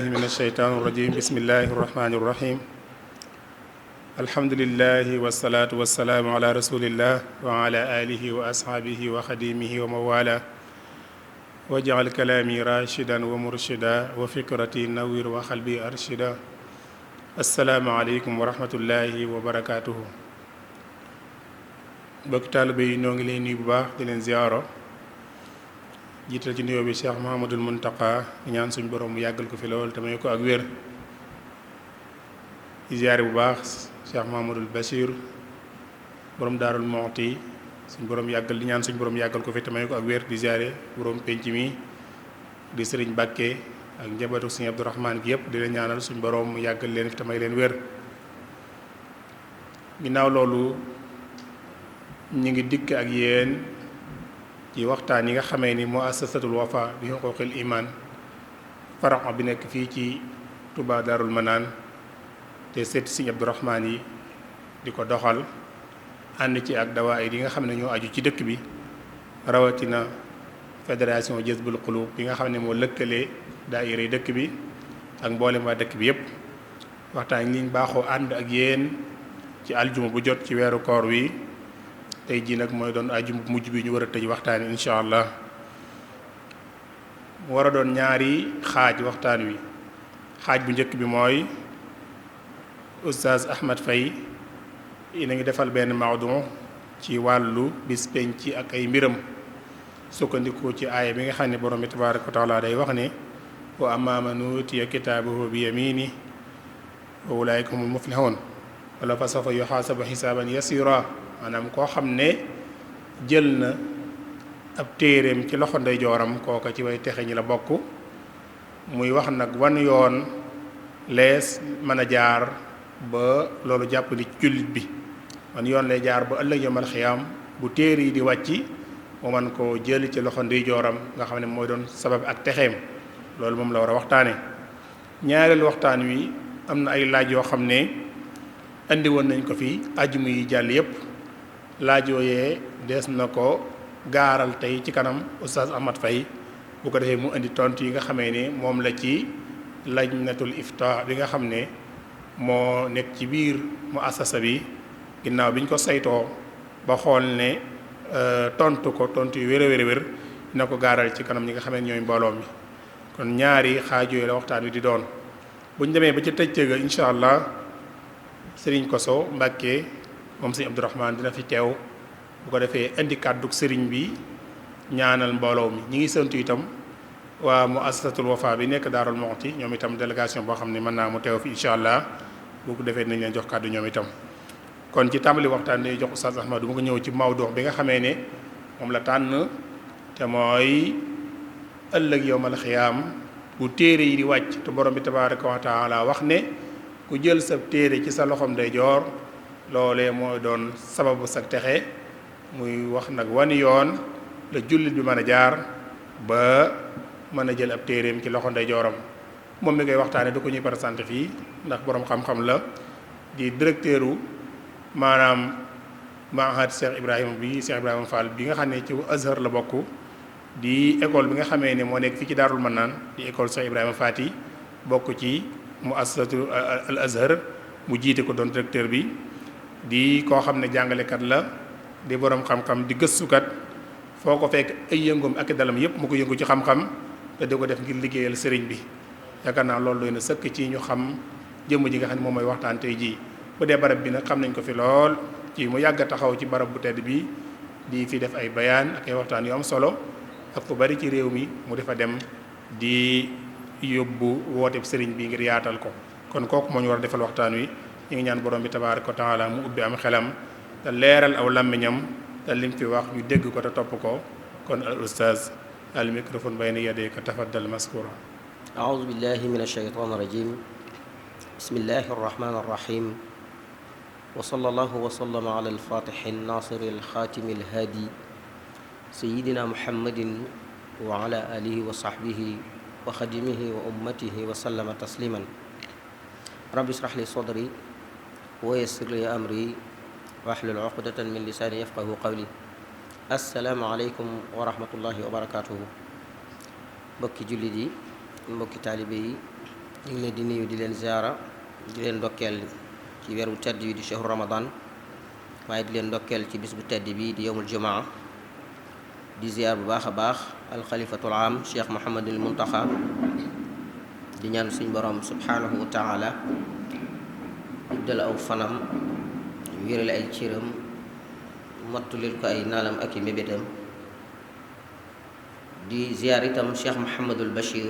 من الشيطان الرجيم بسم الله الرحمن الرحيم الحمد لله والصلاة والسلام على رسول الله وعلى آله وأصحابه وخديمه وموالاه واجعل كلامي راشدا ومرشدا وفكرتي نوير وقلبي أرشدا السلام عليكم ورحمة الله وبركاته bokk taalibe yi ñoo ngi leen nuyu bu baax di leen ziyaaro jiital ci nuyoo bi Cheikh Mouhamadul Muntaqa di ñaan suñu borom mu yàggal ko fi lool te may ko ak wér di ziyaare bu baax Cheikh Mouhamadul Bachir borom Daarul Muxti suñu borom yàggal di ñaan suñu borom yàggal ko fi te may ko ak wér di ziyaare borom penc mi di Sëriñ Bakke ak njabootu Sëriñ Abdourahmane gi yëpp di leen ñaanal suñu borom mu yàggal leen fi te may leen wér. ginnaaw loolu ñu ngi dikk ak yéen ci waxtaan yi nga xamee ni muassasatul wafa bi xuquqil iman farax bi nekk fii ci Touba Darul Manaan te seeti Sëriñ Abdourahmane yi di ko doxal ànd ci ak dawaayir yi nga xam ne ñoo aju ci dëkk bi rawatina fédération Jazbul Qulub bi nga xam ne moo lëkkale daayira yi dëkk bi ak mboolem waa dëkk bi yépp waxtaan yi ñu baaxoo ànd ak yéen ci aljuma bu jot ci weeru koor wi tey jii nag mooy doon ajjuma bu mujj bi ñu war a tëj waxtaan wi incha allah mu war a doon ñaari xaaj waxtaan wi xaaj bu njëkk bi mooy oustaz Ahmad Faye ina ngi defal benn mawdu ci wàllu bis penc ak ay mbiram sukkandiku ci aaya bi nga xam ne borom bi tabaaraka wa taala day wax ne wa ammaa man uutiya kitaabahu bi yamiinihi wa ulaa'ika humul muflihuun wala fa sawfa yuhaasabu hisaaban yasiira maanaam koo xam ne jël na ab téeréem ci loxo ndeyjooram kooka ci way texe ñi la bokk muy wax nag wan yoon lees mën a jaar ba loolu jàpp ni jullit bi wan yoon lay jaar ba ëllëg yomal xiyaam bu téere yi di wàcc mu man koo jël ci loxo ndeyjooram nga xam ne mooy doon sabab ak texeem loolu moom la war a waxtaane ñaareelu waxtaan wi am na ay laaj yoo xam ne andi woon nañ ko fi ajjuma yi jàll yépp laaj yooyee dees na ko gaaral tey ci kanam oustaz Ahmad Faye bu ko defee mu indi tontu yi nga xamee ne moom la ci lajnatul ifta bi nga xam ne moo nekk ci biir muassasa bi ginnaaw bi ñu ko saytoo ba xool ne tontu yu wér a wér dina ko gaaral ci kanam ñi nga xamee ne ñooy mbooloo mi kon ñaari xaaj yooyu la waxtaan wi di doon bu ñu demee ba ci tëj ga incha allah Sëriñ Koso Mbàkke moom Sëriñ Abdourahmane dina fi teew bu ko defee indi kàddug sëriñ bi ñaanal mbooloo mi ñi ngi sant itam waa muassasatul wafa bi nekk Daarul Muxti ñoom itam délégation boo xam ne mën naa mu teew fi incha allah bu ko defee nañ leen jox kàddu ñoom itam kon ci tàmbali waxtaan dañuy jox Oustaz Ahmadu mu ko ñëw ci mawdu bi nga xamee ne moom la tànn te mooy ëllëg yawmal xiyaam bu téere yi di wàcc te borom bi tabaaraka wa taala wax ne ku jël sa téere ci sa loxom ndeyjoor loolee mooy doon sababu sa texe muy wax nag wan yoon la jullit bi mën a jaar ba mën a jël ab téereem ci loxo ndeyjooram moom mi koy waxtaane du ko ñuy présenté fii ndax boroom xam-xam la di directeur u maanaam mahad Cheikh Ibrahima Fall bi nga xam ne ci Azhar la bokk di école bi nga xamee ne moo nekk fii ci Daarul Manaan di école Cheikh Ibrahima Fati bokk ci muassasatu al Azhar mu jiite ko doon directeur bi di koo xam ne jàngalekat la di boroom xam-xam di gëstukat foo ko fekk ay yëngoom ak dalam yépp mu ko yëngu ci xam-xam te di ko def ngir liggéeyal sëriñ bi yaakaar naa loolu doy na sëkk ci ñu xam jëmm ji nga xam ne moom mooy waxtaan tey jii bu dee barab bi nag xam nañ ko fi lool ci mu yàgg a taxaw ci barab bu tedd bi di fi def ay bayaan ak ay waxtaan yu am solo ak fu bari ci réew mi mu defa dem di yóbbu wooteeb sëriñ bi ngir yaatal ko kon kooku moo ñu war a defal waxtaan wi ñu ngi ñaan borom bi tabaaraka wa taala mu ubbi am xelam te leeral aw làmmiñam te lim fi wax ñu dégg ko te topp ko kon al ustaaz al microphone bayna yadayka tafaddal maskura أعوذ بالله من الشيطان الرجيم بسم الله الرحمن الرحيم wa sallallahu wa sallama ala alfatixi nasiri alxaatimi alhaadi sayidina muhammadin wa ala alihi wa saxbihi wa xadimihi wa ummatihi wa sallama tasliman rabbi israh li sadri wa yassir li amri wahlul uqdatan min lisaani yafqahu qawli. assalaamu aleykum wa rahmatullahi wa barakatuhu. mbokki jullit yi, mbokki taalibe yi, ñu ngi leen di nuyu, di leen ziara, di leen ndokkeel ci weeru tedd yi di shahru ramadan, waaye di leen ndokkeel ci bis bu tedd bi di yowmul jumaa. di ziar bu baax a baax alxalifatul am cheikh Muhammadul Muntaxa, di ñaan suñ borom subhanahu wa taala guddal aw fanam, wéral ay cëram, mottulil ko ay naalam ak i mébétam. di ziar itam cheikh Muhammadul Bachir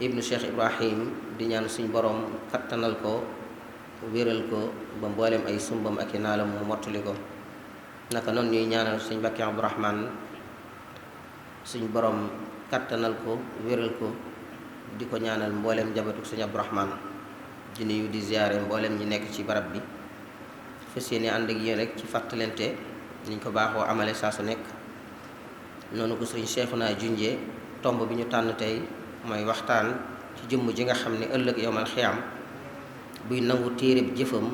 ibnu cheikh Ibrahim, di ñaan suñ borom kattanal ko, wéral ko ba mboolem ay sumbam ak i naalam mu mottuli ko. naka noonu ñuy ñaanal suñ Mbàkke Abdourahman, suñ borom kattanal ko, wéral ko, di ko ñaanal mboolem jabatuk suñ Abdourahman. di nuyu di ziare mboolem ñi nekk ci barab bi, fas yéene ànd ak yéen rek ci fàttalante niñ ko baaxoo amale saa su nekk. noonu ko sëriñ Seexuna junjee, tomb bi ñu tànn tey mooy waxtaan ci jëmm ji nga xam ne ëllëg yowmal xiyaam buy nangu téereb jëfam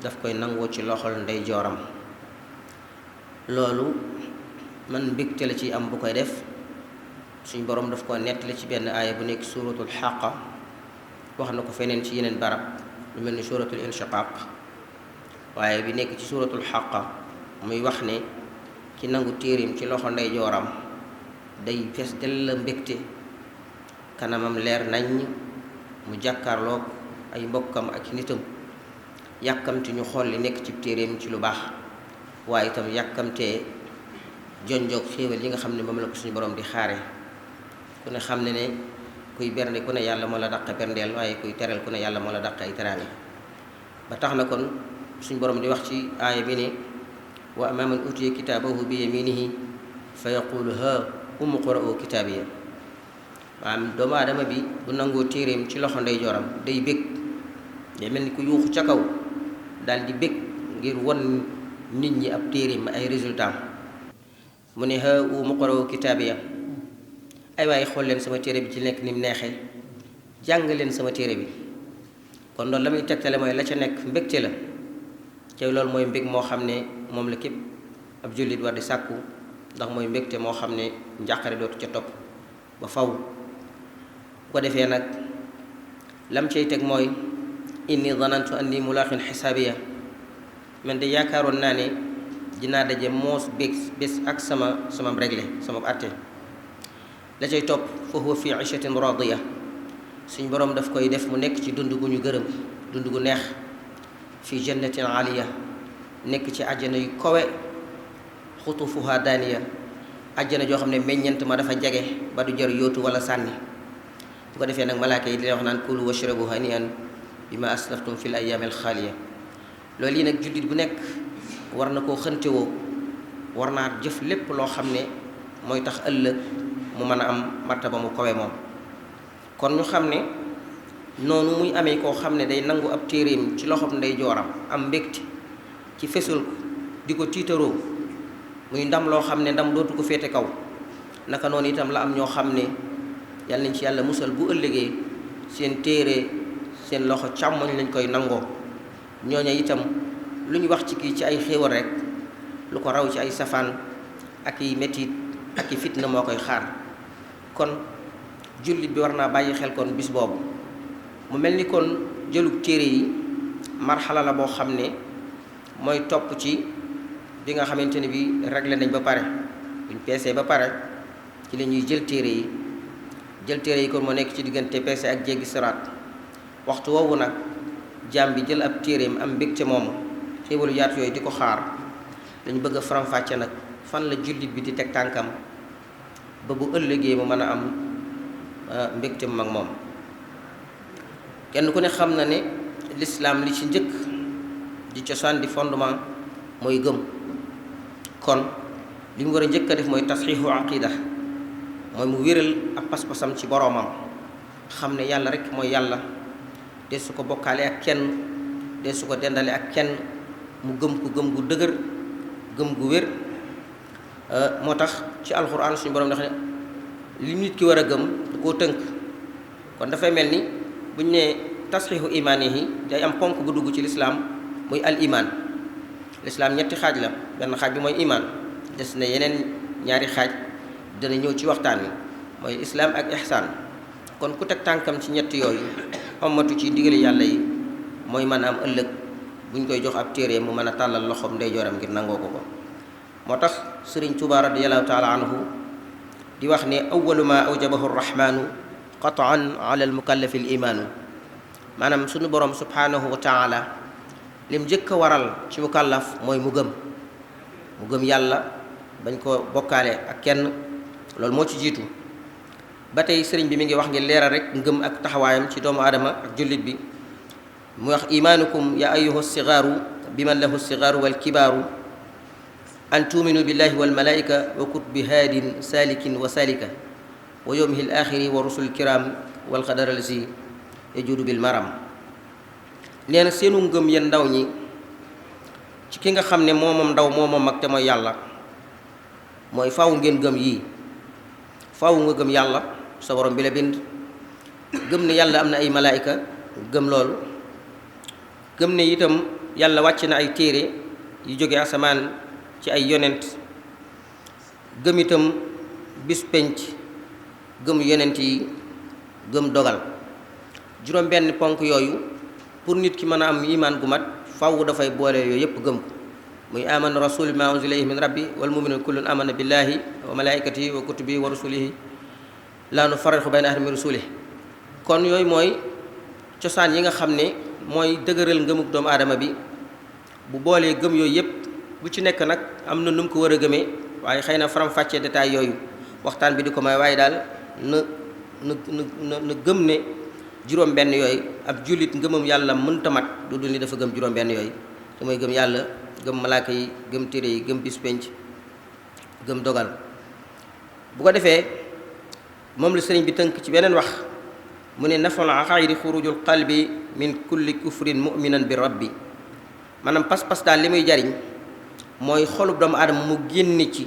daf koy nangoo ci loxol ndeyjooram. loolu man mbégte la ci am bu koy def. suñ boroom daf ko nettali ci benn aaya bu nekk suuratul xaqa, wax na ko feneen ci yeneen barab lu mel ni suuratul inshiqaq, waaye bi nekk ci suuratul xaqa muy wax ne ki nangu téereem ci loxo ndeyjooram day fees del la mbégte, kanamam leer naññ, mu jàkkaarloog ay mbokkam ak nitam, yàkkamti ñu xool li nekk ci téereem ci lu baax, waaye itam yàkkamtee jonjoog xéewal yi nga xam ne moom la ko suñu borom di xaare. ku ne xam ne kuy bernde ku ne yàlla moo la dàq berndeel, waaye kuy teral ku ne yàlla moo la dàq ay teraange. ba tax na kon suñu borom di wax ci aaya bi ne wa ammaa man utiya kitaabahu bi yaminihi fa yaqulu ha umqra'u kitaabiya. maanaam doomu aadama bi bu nangoo téeréem ci loxo ndeyjooram day bég, day mel ni ku yuuxu ca kaw daal di bég ngir won nit ñi ab téeréem ay résultat. mu ne ha umqra'u kitaabiya, ay waaye xool leen sama téere bi ci nekk ni mu neexee, jàng leen sama téere bi. kon loolu la muy tegtale mooy la ca nekk mbégte la, te loolu mooy mbég moo xam ne moom la képp ab jullit war di sàkku, ndax mooy mbégte moo xam ne njàqare dootu ca topp ba faw. bu ko defee nag lam cay teg mooy inni zanantu anni mulaqin xisaabiya, man de yaakaaroon naa ne dinaa daje moos bés ak sama réglé sama àtte. la cay topp fa huwa fi ishatin radiya, suñ boroom daf koy def mu nekk ci dund gu ñu gërëm, dund gu neex. fi jannatin aliya, nekk ci àjjana yu kowe. xutufuha daaniya, àjjana joo xam ne meññent ma dafa jege ba du jar yóotu wala sànni. bu ko defee nag malaaka yi di leen wax naan kulu washrabu hanian bima aslaftum fil ayyaami alxaaliya. loolu yi nag jullit bu nekk war na koo xëntewoo, war naa jëf lépp loo xam ne mooy tax ëllëg mu mën a am martaba mu kowe moom. kon ñu xam ne noonu muy amee koo xam ne day nangu ab téeréem ci loxob ndeyjooram am mbégte ci fesul ko di ko tiitaroo, muy ndam loo xam ne ndam dootu ko féete kaw. naka noonu itam la am ñoo xam ne yàlla nañ ci yàlla musal, bu ëllëgee seen téere seen loxo càmmoñ lañ koy nangoo. ñooña itam lu ñu wax ci kii ci ay xéewal rek, lu ko raw ci ay safaan ak i metit ak i fitna moo koy xaar. kon jullit bi war naa bàyyi xel kon bis boobu. mu mel ni kon jëlug téere yi marxala la boo xam ne mooy topp ci bi nga xamante ne bi réglé nañ ba pare, buñ peesee ba pare ci la ñuy jël téere yi. jël téere yi kon moo nekk ci diggante peese ak jéggi siraat. waxtu woowu nag jaam bi jël ab téereem am mbégte moomu, xéewalu yaatu yooyu di ko xaar. dañu bëgg a faram-fàcce nag fan la jullit bi di teg tànkam ba bu ëllëgee mu mën a am mbégte mu mag moom. kenn ku ne xam na ne lislaam li ci njëkk di cosaan di fondement mooy gëm. kon li mu war a njëkk a def mooy tasxiixu aqida, mooy mu wéral ab pas-pasam ci boroomam, xam ne yàlla rek mooy yàlla te su ko bokkaale ak kenn, de su ko dendale ak kenn mu gëm ko gëm gu dëgër gëm gu wér moo tax ci alxuraan suñu borom dafa ne li nit ki war a gëm da koo tënk kon dafay mel ni buñ ne tasxiixu imaanihi day am ponk gu dugg ci lislaam muy al iman lislaam ñetti xaaj la benn xaaj bi mooy iman des na yeneen ñaari xaaj dana ñëw ci waxtaan wi mooy islaam ak ihsaan kon ku teg tànkam ci ñett yooyu ommatu ci digali yàlla yi mooy mën a am ëllëg buñ koy jox ab téere mu mën a tàllal loxoom ndeyjooram ngir nangoo ko moo tax sëriñ Tuubaa radiyallahu taala anhu di wax ne awwalu ma awjabahu rrahmanu qataan ala almukallafi al imaanu maanaam suñu borom subhanahu wa taala lim njëkk a waral ci mukallaf mooy mu gëm yàlla bañ ko bokkaale ak kenn loolu moo ci jiitu ba tey sëriñ bi mi ngi wax ngir leeral rek ngëm ak taxawaayam ci doomu aadama ak jullit bi mu wax imaanukum ya ayyuha sigaaru bi man lahu sigaaru wal kibaaru an tuuminu billahi wal malaika wa kutbi haadin salikin wa salika wa yawmihi al axiri wa rusul kiram wal qadar allazi yajudu bil maram nee na seenu ngëm yéen ndaw ñi ci ki nga xam ne moomam ndaw moomam mag te mooy yàlla mooy faaw ngeen gëm yii faaw nga gëm yàlla sa borom bi la bind gëm ne yàlla am na ay malaayika gëm loolu gëm ne itam yàlla wàcc na ay téere yu jóge asamaan ci ay yonent gëm itam bis penc gëm yonent yi gëm dogal juróom benn ponk yooyu pour nit ki mën a am imaan gu mat faaw dafay boole yooyu yépp gëm ko muy amana rasul ma unzila ilayhi min rabbi wal mu'minun kullun amana billahi wa malaikatihi wa kutubihi wa rusulihi la nufarriqu bayna ahadin min rusulihi kon yooyu mooy cosaan yi nga xam ne mooy dëgëral ngëmuk doomu aadama bi bu boolee gëm yooyu yépp bu ci nekk nag am na nu mu ko war a gëmee waaye xëy na faram-fàccee détail yooyu waxtaan bi di ko may waaye daal na gëm ne juróom benn yooyu ab jullit ngëmam yàlla mënta mat du dul ni dafa gëm juróom benn yooyu te mooy gëm yàlla gëm malaaka yi gëm téere yi gëm bis penc gëm dogal bu ko defee moom la sëriñ bi tënk ci beneen wax mu ne nafal aqaidi xurujul qalbi min kulli kufrin muminan bi rabbi maanaam pas-pas daal li muy jariñ mooy xolub doomu aadama mu génn ci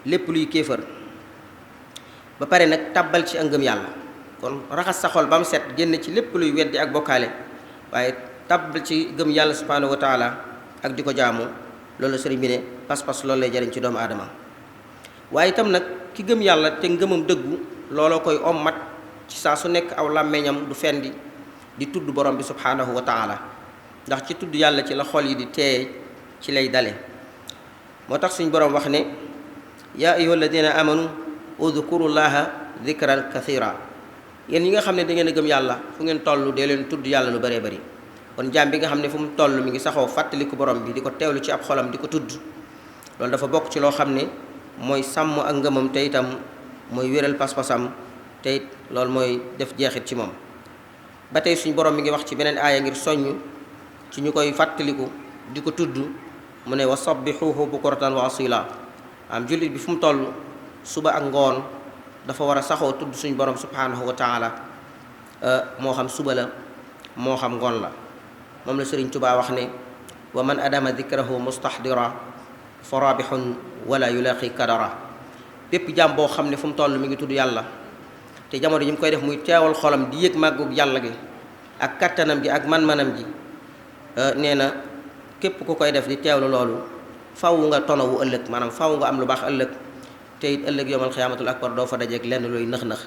lépp luy kéefër ba pare nag tàbbal ci ak ngëm yàlla kon raxas sa xol ba mu set génn ci lépp luy weddi ak bokkaale waaye tàbbal ci gëm yàlla subhanahu wa taala ak di ko jaamu loolu sëriñ bi ne pas-pas loolu lay jariñ ci doomu aadama waaye itam nag ki gëm yàlla te ngëmam dëggu looloo koy ommat ci saa su nekk aw làmmeñam du fendi di tudd borom bi subhanahu wa taala ndax ci tudd yàlla ci la xol yi di teey ci lay dale moo tax suñ borom wax ne yaa ayyuha alladina amanu udkurullaha dikran kathira yéen ñi nga xam ne da ngeen a gëm yàlla fu ngeen toll dee leen tudd yàlla lu bëree bëri kon jaam bi nga xam ne fu mu toll mi ngi saxoo fàttaliku borom bi di ko teewlu ci ab xolam di ko tudd loolu dafa bokk ci loo xam ne mooy sàmm ak ngëmam te itam mooy wéral pas-pasam te it loolu mooy def jeexit ci moom ba tey suñ borom mi ngi wax ci beneen aaya ngir soññ ci ñu koy fàttaliku di ko tudd mu ne wa sabbixuuhu bukratan wa asila am jullit bi fu mu toll suba ak ngoon dafa war a saxoo tudd suñ borom subhanahu wa taala moo xam suba la moo xam ngoon la moom la sëriñ Tuubaa wax ne wa man adama dikrahu mustahdira fa rabihun wala yulaqi kadara bépp jàmm boo xam ne fu mu toll mi ngi tudd yàlla te jamono ji mu koy def muy teewal xolam di yëg màggug yàlla gi ak kattanam gi ak man-manam ji nee na képp ku koy def di teewlu loolu faw nga tonowu ëllëg maanaam faw nga am lu baax ëllëg te it ëllëg yowmal xiyaamatul akbar doo fa dajeeg lenn luy nëx-nëx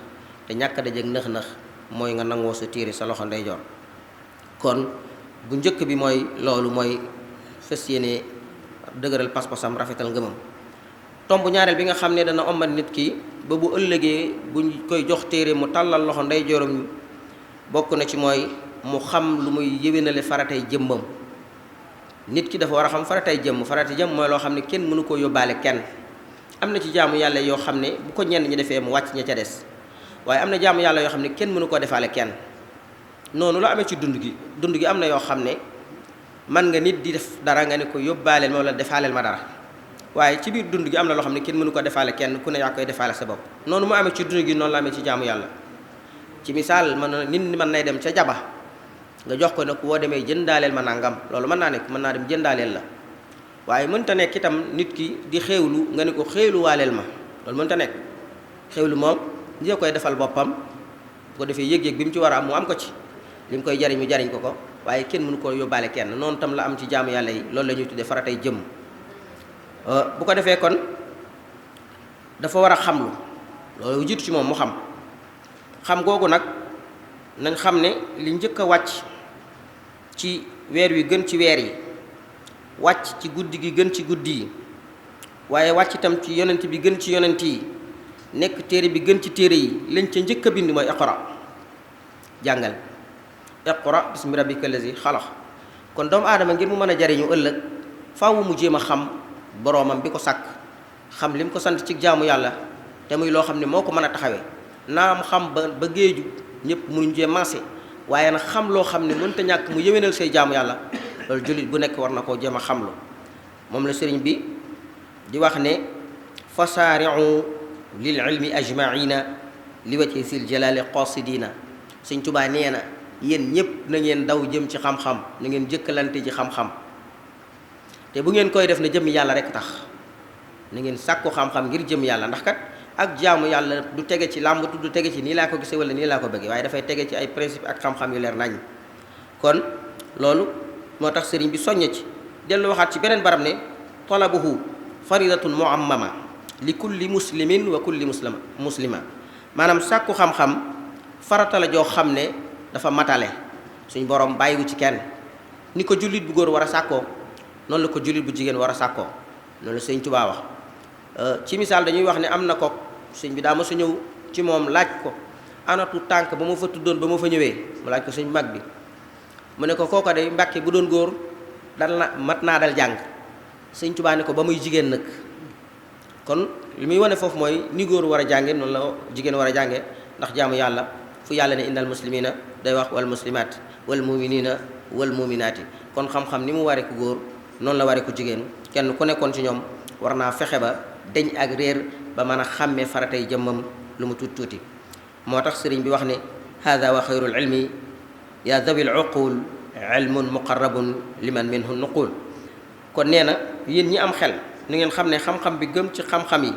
te ñàkk a dajeeg nëx-nëx mooy nga nangoo sa tiiri sa loxo ndeyjoor kon bu njëkk bi mooy loolu mooy fas yéene dëgëral pas-pasam rafetal ngëmam tomb ñaareel bi nga xam ne dana ombat nit ki ba bu ëllëgee buñ koy jox téere mu tàllal loxo ndeyjooram bokk na ci mooy mu xam lu muy yéwénale faratay jëmmam nit ki dafa war a xam faratay jëmm mooy loo xam ne kenn mënu koo yóbbaale kenn am na ci jaamu yàlla yoo xam ne bu ko ñenn ñi defee mu wàcc ña ca des waaye am na jaamu yàlla yoo xam ne kenn mënu koo defaale kenn noonu la amee ci dund gi am na yoo xam ne man nga nit di def dara nga ne ko yóbbaaleel ma wala defaaleel ma dara waaye ci biir dund gi am na loo xam ne kenn mënu ko defaale kenn ku ne yaa koy defaale sa bopp noonu mu amee ci dund gi noonu la amee ci jaamu yàlla ci misaal nit mën nay dem ca jaba nga jox ko nag boo demee jëndaaleel ma nangam loolu mën naa nekk, mën naa dem jëndaaleel la. waaye mënta nekk itam nit ki di xéewlu nga ne ko xéewluwaaleel ma, loolu mënta nekk. xéewlu moom njëkk koy defal boppam bu ko defee yëg-yëg bi mu ci war a am mu am ko ci, li mu koy jariñ mu jariñ ko ko, waaye kenn mënu koo yóbbaale kenn. noonu tam la am ci jaamu yàlla yi, loolu la ñuy tuddee faratay jëmm. bu ko defee kon dafa war a xamlu, loolu jiitu ci moom mu xam googu nag nañ xam ne li njëkk a wàcc ci weer wi gën ci weer yi, wàcc ci guddi gi gën ci guddi yi, waaye wàcc itam ci yonent bi gën ci yonent yi, nekk téere bi gën ci téere yi, lañ ca njëkk a bind mooy iqra, jàngal. iqra bismi rabbika allazi xalaq. kon doomu aadama ngir mu mën a jariñu ëllëg faaw mu jéem a xam boroomam bi ko sàkk, xam lim ko sant ci jaamu yàlla te muy loo xam ne moo ko mën a taxawee. naam xam ba géeju ñëpp mënuñ jee maase, waaye nag xam loo xam ne mënta ñàkk mu yéwénal say jaamu yàlla, loolu jullit bu nekk war na koo jéem a xamlu. moom la sëriñ bi di wax ne fasaari'u lil ilmi ajmaina li wajhi sil jalali qasidina. Sëriñ Tuubaa nee na yéen ñëpp na ngeen daw jëm ci xam-xam, na ngeen jëkkalante ji xam-xam, te bu ngeen koy def na jëm yàlla rek tax. na ngeen sàkku xam-xam ngir jëm yàlla, ndax kat ak jaamu yàlla du tege ci làmbatu, du tege ci nii laa ko gisee wala nii laa ko bëggee, waaye dafay tege ci ay principe ak xam-xam yu leer nañ. kon loolu moo tax sëriñ bi soññe ci dellu waxaat ci beneen barab ne talabuhu faridatun muammama li kulli muslimin wa kulli muslima. maanaam sàkku xam-xam farata la joo xam ne dafa matale, suñ borom bàyyiwu ci kenn. ni ko jullit bu góor war a sàkkoo noonu la ko jullit bu jigéen war a sàkkoo, noonu la sëriñ Tuubaa wax. ci misaal dañuy wax ne am na ko sëñ bi daa ma sa ñëw ci moom laaj ko anatu tànk ba ma fa tuddoon ba ma fa ñëwee, mu laaj ko sëñ mag bi, mu ne ko kooka day Mbàkke bu doon góor dal na mat naa dal jàng. sëñ Tuubaa ne ko ba muy jigéen nag. kon li muy wane foofu mooy ni góor war a jànge noonu la jigéen war a jànge, ndax jaamu yàlla fu yàlla ne innal muslimina day wax wal muslimaat wal muminina wal muminaati. kon xam-xam ni mu waree ku góor noonu la waree ku jigéen. kenn ku nekkoon ci ñoom war naa fexe ba deñ ak réer ba mën a xàmmee faratay jëmmam lu mu tuuti tuuti. moo tax sëriñ bi wax ne hada wa xayrul ilmi ya dawil uqul ilmun muqarrabun liman minhu nuqul. kon nee na yéen ñi am xel ni ngeen xam ne xam-xam bi gëm ci xam-xam yi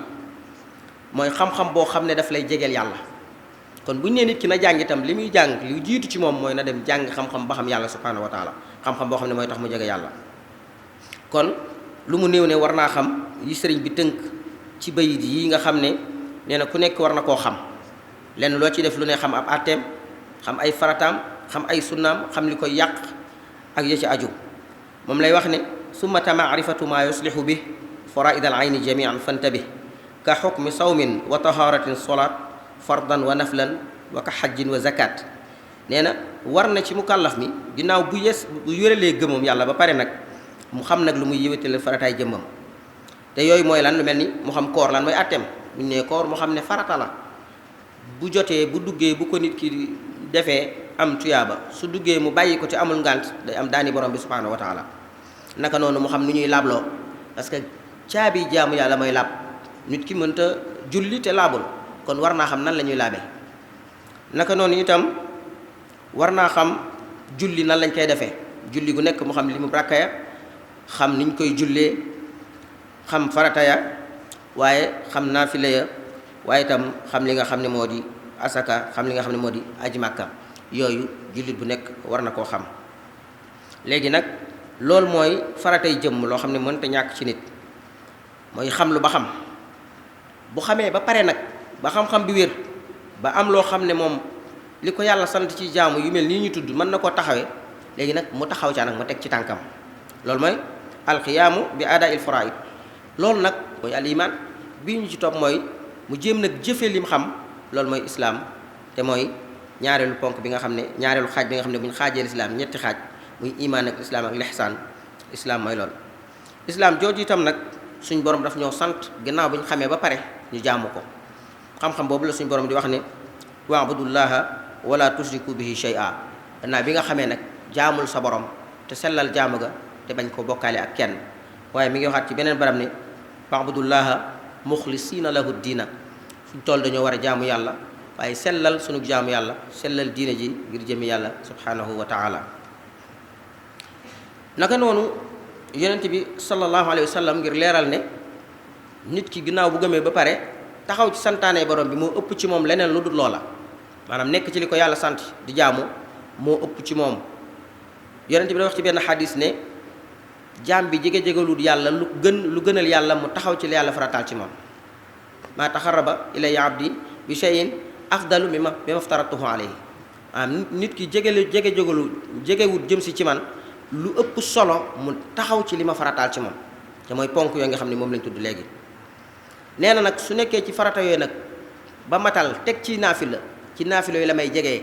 mooy xam-xam boo xam ne daf lay jegeel yàlla. kon bu ñu nee nit ki na jàng itam li muy jàng li jiitu ci moom mooy na dem jàng xam-xam ba xam yàlla subhanahu wa taala, xam-xam boo xam ne mooy tax mu jege yàlla. kon lu mu néew ne war naa xam yi sëriñ bi tënk ci bayit yi nga xam ne nee na ku nekk war na koo xam. lenn loo ci def lu ne xam ab àtteem, xam ay farataam, xam ay sunnaam, xam li koy yàq ak ya ci aju. moom lay wax ne summata maarifatu maa yuslihu bi faraid al ayni jamian fantabih ka xukmi sawmin wa taharatin solat fardan wa naflan wa ka xajjin wa zakat. nee na war na ci mukallaf mi ginnaaw bu yórelee gëmam yàlla ba pare nag mu xam nag lu muy yëwétale farataay jëmmam. te yooyu mooy lan, lu mel ni mu xam koor lan mooy àtteem, bu ñu nee koor mu xam ne farata la, bu jotee bu duggee bu ko nit ki defee am tuyaaba, su duggee mu bàyyi ko ci amul ngànt day am daani borom bi subhanahu wa taala. naka noonu mu xam nu ñuy laabloo, parce que caabi jaamu yàlla mooy laab. nit ki mënta julli te laabul, kon war naa xam nan la ñuy laabee. naka noonu itam war naa xam julli nan lañ koy defee, julli gu nekk mu xam li mu rakkaya, xam niñ koy jullee, xam farata ya, waaye xam naafila ya, waaye itam xam li nga xam ne moo di asaka, xam li nga xam ne moo di aji màkka. yooyu jullit bu nekk war na koo xam. léegi nag loolu mooy faratay jëmm loo xam ne mënta ñàkk ci nit, mooy xam lu ba xam. bu xamee ba pare nag ba xam-xam bi wér ba am loo xam ne moom li ko yàlla sant ci jaamu yu mel nii ñu tudd mën na koo taxawee, léegi nag mu taxaw ca nag mu teg ci tànkam. loolu mooy alqiyaamu bi adaa il faraid. loolu nag mooy al iman. bii ñu ci topp mooy mu jéem nag jëfe lim xam, loolu mooy islaam, te mooy ñaareelu ponk bi nga xam ne ñaareelu xaaj bi nga xam ne bu ñu xaajee lislaam ñetti xaaj muy iman ak islaam ak lixsaan. islaam mooy loolu. islaam jooju itam nag suñ borom daf ñoo sant gannaaw bu ñu xamee ba pare ñu jaamu ko. xam-xam boobu la suñ borom di wax ne waabudullaha wala tushriku bihi shay'a. gannaaw bi nga xamee nag jaamul sa borom te sellal jaamu ga te bañ ko bokkaale ak kenn. waaye mi ngi waxaat ci beneen barab ne waabudullaha muxlisiina lahu diina. suñ toll dañoo war a jaamu yàlla waaye sellal sunu jaamu yàlla, sellal diina ji ngir jëmi yàlla subhanahu wa taala. naka noonu yonent bi sallallahu alayhi wa sallam ngir leeral ne nit ki ginnaaw bu gëmee ba pare taxaw ci santaane borom bi moo ëpp ci moom leneen lu dul loola maanaam nekk ci li ko yàlla sant di jaamu moo ëpp ci moom. yonent bi da wax ci benn xadis ne jaam bi jege-jegalul yàlla lu gënal yàlla mu taxaw ci li yàlla farataal ci moom. maa taxaraba ilayya abdi bi shay'in afdalu mimma aftaratuhu alayhi nit ki jegewut jëm si ci man lu ëpp solo mu taxaw ci li ma farataal ci moom te mooy ponk yooyu nga xam ne moom lañ tudd léegi. nee na nag su nekkee ci farata yooyu nag ba matal teg ci naafila yooyu la may jegee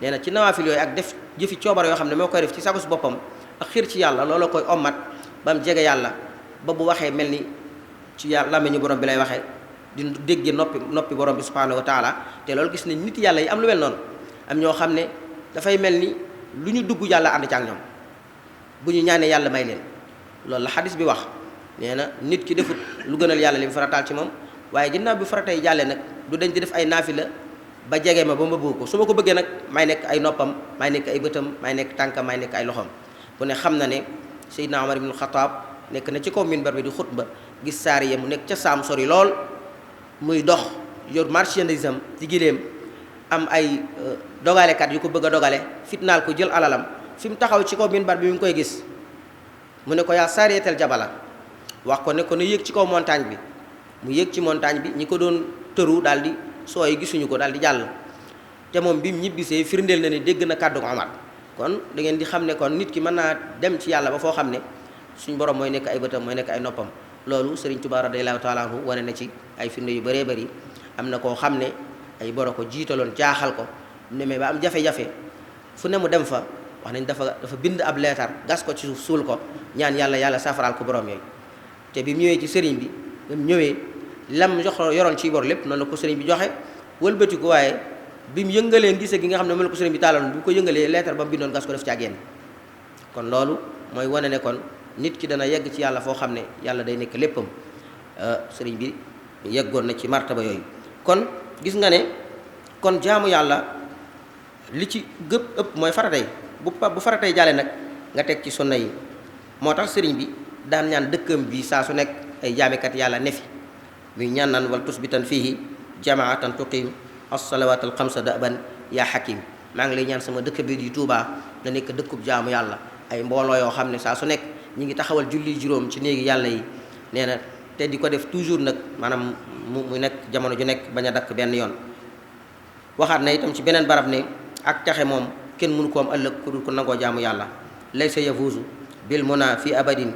nee na ci nawaafil yooyu ak def jëfi coobar yoo xam ne moo koy def ci sagus boppam ak xiir ci yàlla loolu koy ommat ba mu jege yàlla ba bu waxee mel ni ci yàlla làmmiñu borom bi lay waxee di dégge noppi borom bi subhanahu wa taala te loolu gis nañ nit yàlla yi am lu mel noonu am ñoo xam ne dafay mel ni lu ñu dugg yàlla ànd ci ak ñoom bu ñu ñaanee yàlla may leen loolu la xadis bi wax nee na nit ki defut lu gënal yàlla li mu farataal ci moom waaye ginnaaw bi faratay jàllee nag du dañ di def ay naafila ba jege ma ba ma bëgg ko su ma ko bëggee nag may nekk ay noppam may nekk ay bëtam may nekk tànkam may nekk ay loxoom ku ne xam na ne Seydina Omar ibn Khattab nekk na ci kaw minbar bi di xutba gis saariya mu nekk ca saam sori lool muy dox yor marchandise am di giléem am ay dogalekat yu ko bëgg a dogale fitnaal ko jël alalam fi mu taxaw ci kaw minbar bi mu ngi koy gis mu ne ko yaa saariyatal jabala wax ko ne ko na yéeg ci kaw montagne bi mu yéeg ci montagne bi ñi ko doon tëru daal di sooy gisuñu ko daal di jàll te moom bi mu ñibbisee firndeel na ne dégg na kàddu Omar kon da ngeen di xam ne kon nit ki mën naa dem ci yàlla ba foo xam ne suñ borom mooy nekk ay bëtam mooy nekk ay noppam loolu Serigne Touba radiyallahu taala anhu wane na ci ay firnde yu bëree bëri am na koo xam ne ay boro ko jiitaloon jaaxal ko nemee ba am jafe-jafe fu ne mu dem fa wax nañ dafa bind ab leetar gas ko ci suuf suul ko ñaan yàlla saafaraal ko borom yooyu te bi mu ñëwee ci sëriñ bi mu ñëwee lam jox yoroon ci bor lépp noonu la ko sëriñ bi joxe wëlbati ko waaye bi mu yëngalee ngise gi nga xam ne moom la ko sëriñ bi taaloon bi mu ko yëngalee leetar ba mu bindoon gas ko def ci ak yenn kon loolu mooy wane ne kon nit ki dana yegg ci yàlla foo xam ne yàlla day nekk léppam sëriñ bi yeggoon na ci martaba yooyu kon gis nga ne kon jaamu yàlla li ci ëpp mooy faratay bu faratay jàlle nag nga teg ci sunna yi moo tax sëriñ bi daan ñaan dëkkam bi saa su nekk ay jaamikat yàlla nefi muy ñaan naan wal tusbitan fihi jamaatan tuqim as-salawat al-xamsa daban yaa hakim maa ngi lay ñaan sama dëkk bi di Tuubaa na nekk dëkkub jaamu yàlla ay mbooloo yoo xam ne saa su nekk ñi ngi taxawal julli juróom ci néegi yàlla yi nee na te di ko def toujours nag maanaam mu nekk jamono ju nekk bañ a dakk benn yoon waxaat na itam ci beneen barab ne ak taxe moom kenn mënu ko am ëllëg ku dul ko nangoo jaamu yàlla laysa yafuuzu bil muna fi abadin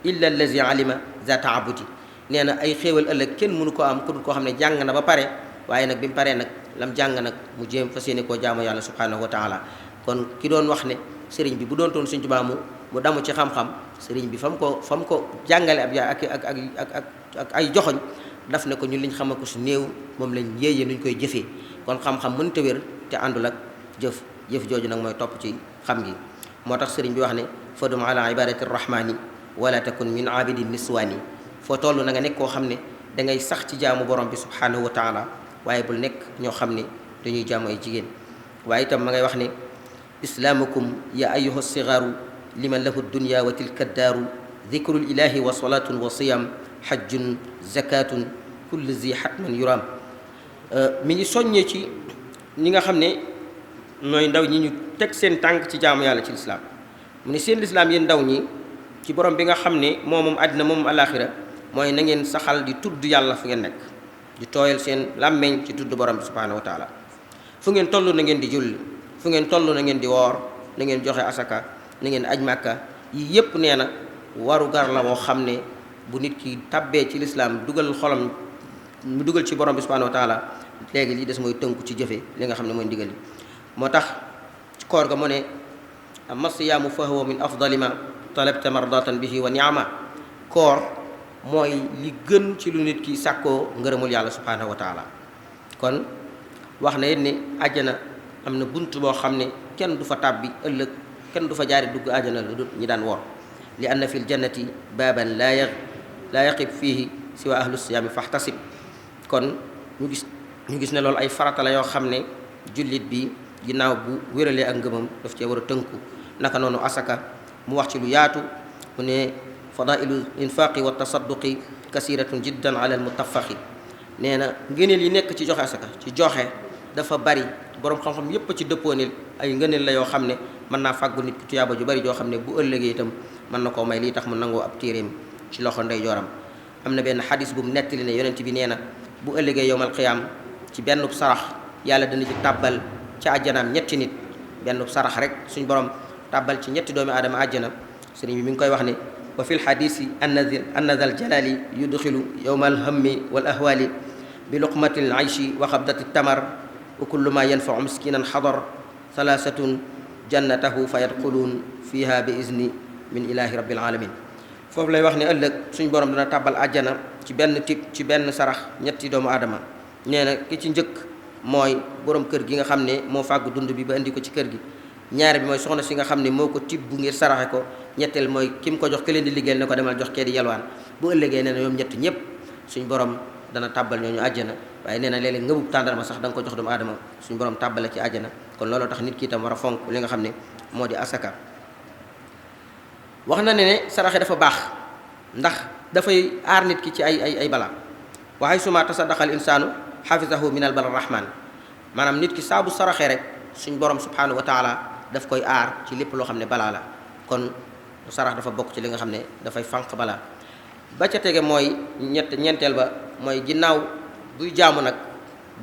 illa allazi alima za taabuti nee na ay xéewal ëllëg kenn mënu ko am ku dul koo xam ne jàng na ba pare waaye nag bi mu paree nag lam jàng nag mu jéem fas yéene koo jaamu yàlla subhanahu wa taala kon ki doon wax ne sëriñ bi bu doon toon Sëriñ Tuubaa mu damu ci xam-xam sëriñ bi fa mu ko jàngale ab yaa ak ay joxoñ daf ne ko ñun liñ xamal ko su néew moom lañ yéeyee nuñ koy jëfee kon xam-xam mënta wér te àndul ak jëf jooju nag mooy topp ci xam gi moo tax sëriñ bi wax ne fadum ala ibadati rahmani wala takun min abidi niswani foo toll na nga nekk koo xam ne da ngay sax ci jaamu borom bi subhanahu wa taala waaye bul nekk ñoo xam ne dañuy jaamu ay jigéen waaye itam ma ngay wax ne islaamukum ya ayuha sigaaru liman lahu dunya wa tilka daaru dikrul ilahi wa salatun wa siyam hajjun zakatun kulli zi hatman yuram mi ngi soññee ci ñi nga xam ne mooy ndaw ñi ñu teg seen tànk ci jaamu yàlla ci lislaam mu ne seen lislaam yéen ndaw ñi ci borom bi nga xam ne moom àddina moom alaxira mooy na ngeen saxal di tudd yàlla fu ngeen nekk di tooyal seen làmmeñ ci tudd borom bi subhanahu wa taala fu ngeen toll na ngeen di julli fu ngeen toll na ngeen di woor na ngeen joxe asaka na ngeen aj màkka yii yépp nee na waru gar la moo xam ne bu nit ki tabbee ci lislaam dugal xolam mu dugal ci borom bi subhanahu wa taala léegi li des mooy tënku ci jëfe li nga xam ne mooy ndigal yi moo tax ci koor ga mu ne amma siyaamu fa huwa min afdali ma talabta mardatan bihi wa niama koor mooy li gën ci lu nit ki sàkkoo ngërëmul yàlla subhanahu wa taala kon wax na it ne àjjana am na bunt boo xam ne kenn du fa tàbbi ëllëg kenn du fa jaari dugg àjjana lu dul ñi daan woor li anna fi ljannati baaban laa yaqib fiihi siwa ahlu siyaami fahtasib kon ñu gis ne loolu ay farata la yoo xam ne jullit bi ginnaaw bu wéralee ak ngëmam daf cee war a tënku naka noonu asaka mu wax ci lu yaatu mu ne fadailu infaqi wa tasadduqi kasiratun jiddan ala al mutafaqi nee na ngëneel yi nekk ci joxe asaka ci joxe dafa bari boroom xam-xam yépp ci dëppoonil ay ngëneel la yoo xam ne mën naa fàggu nit ki tuyaaba ju bari joo xam ne bu ëllëgee itam mën na koo may lii tax mu nangoo ab téeréem ci loxo ndeyjooram am na benn xadis bu mu nettali ne yonent bi nee na bu ëllëgee yowmal qiyaam ci benn sarax yàlla dana ci tàbbal ci àjjanaam ñetti nit benn sarax rek suñ borom tàbbal ci ñetti doomi aadama àjjana sëriñ bi mi ngi koy wax ne wa fi lxadisi anna dal jalali yudxilu yowma alhammi wal ahwali bi luqmati l ayshi wa xabdati tamar wa kullu ma yanfau miskinan xadar salaasatun jannatahu fa yadxuluun fiha bi izni min ilahi rabbil alamin foofu lay wax ne ëllëg suñ borom dana tàbbal àjjana ci benn tip ci benn sarax ñetti doomu aadama nee na ki ci njëkk mooy borom kër gi nga xam ne moo fàgg dund bi ba indi ko ci kër gi ñaare bi mooy soxna si nga xam ne moo ko tibb ngir saraxe ko ñetteel mooy ki mu ko jox ke leen di liggéeyal ne ko demal jox kee di yalwaan bu ëllëgee nee na ñoom ñett ñëpp suñ borom dana tàbbal ñooñu àjjana waaye nee na léeg-léeg ngëbub tàndarma sax da nga ko jox doomu aadama suñ borom tàbbale ci àjjana kon looloo tax nit ki itam war a fonk li nga xam ne moo di asaka wax na ne saraxe dafa baax ndax dafay aar nit ki ci ay balaa waxay suma tasaddaqa al insaanu xafisahu min al bala rahman maanaam nit ki saa bu saraxee rek suñ borom subhanahu wa taala daf koy aar ci lépp loo xam ne balaa la kon sarax dafa bokk ci li nga xam ne dafay fànq balaa ba ca tege mooy ñeenteel ba mooy ginnaaw buy jaamu nag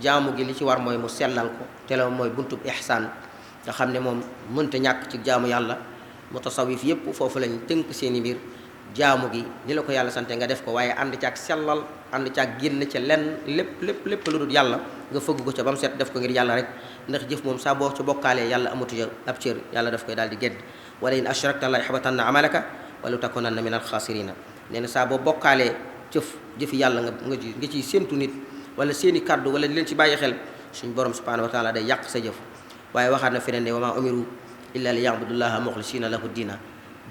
jaamu gi li ci war mooy mu sellal ko te la mooy buntub ihsaan nga xam ne moom mënta ñàkk ci jaamu yàlla mutasawif yépp foofu lañ tënk seeni mbir jaamu gi ni la ko yàlla sante nga def ko waaye ànd caag sellal ànd caag génn ca lenn lépp lu dul yàlla nga fëgg ko ca ba mu set def ko ngir yàlla rek ndax jëf moom saa boo ci bokkaalee yàlla amatu ja ab cër yàlla daf koy daal di gedd wala in ashrakta la yaxbatanna amalaka wala takunanna min alxaasirina nee na saa boo bokkaalee jëfi yàlla nga ciy séentu nit wala seeni kàddu wala di leen ci bàyyi xel suñ borom subhanahu wa taala day yàq sa jëf waaye waxaat na feneen ne wa maa umiru illa li yabudullaha muxlisina lahu diina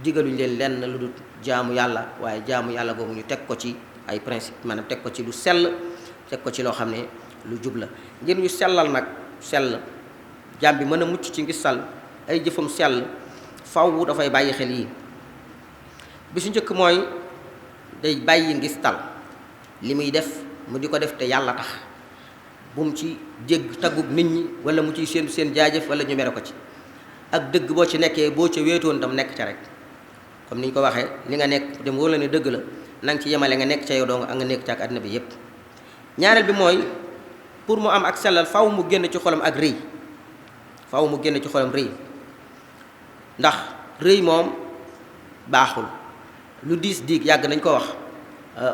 digaluñ leen lenn lu dul jaamu yàlla waaye jaamu yàlla boobu ñu teg ko ci ay principe maanaam teg ko ci lu sell teg ko ci loo xam ne lu jub la ngir ñu sellal nag sell jaam bi mën a mucc ci ngistal ay jëfam sell faw dafay bàyyi xel yi bi su njëkk mooy day bàyyi ngistal li muy def mu di ko def te yàlla tax bu mu ci jégg taggub nit ñi wala mu ciy seen jaajëf wala ñu mere ko ci ak dëgg boo ci nekkee boo ca wéetoon tam nekk ca rek comme ni ñu ko waxee li nga nekk dem wóor la ne dëgg la na nga ci yemale nga nekk ca yow dong ak nga nekk ca ak àddina bi yépp ñaareel bi mooy pour mu am ak sellal faw mu génn ci xolam ak rëy faw mu génn ci xolam rëy ndax rëy moom baaxul lu diis diig yàgg nañ ko wax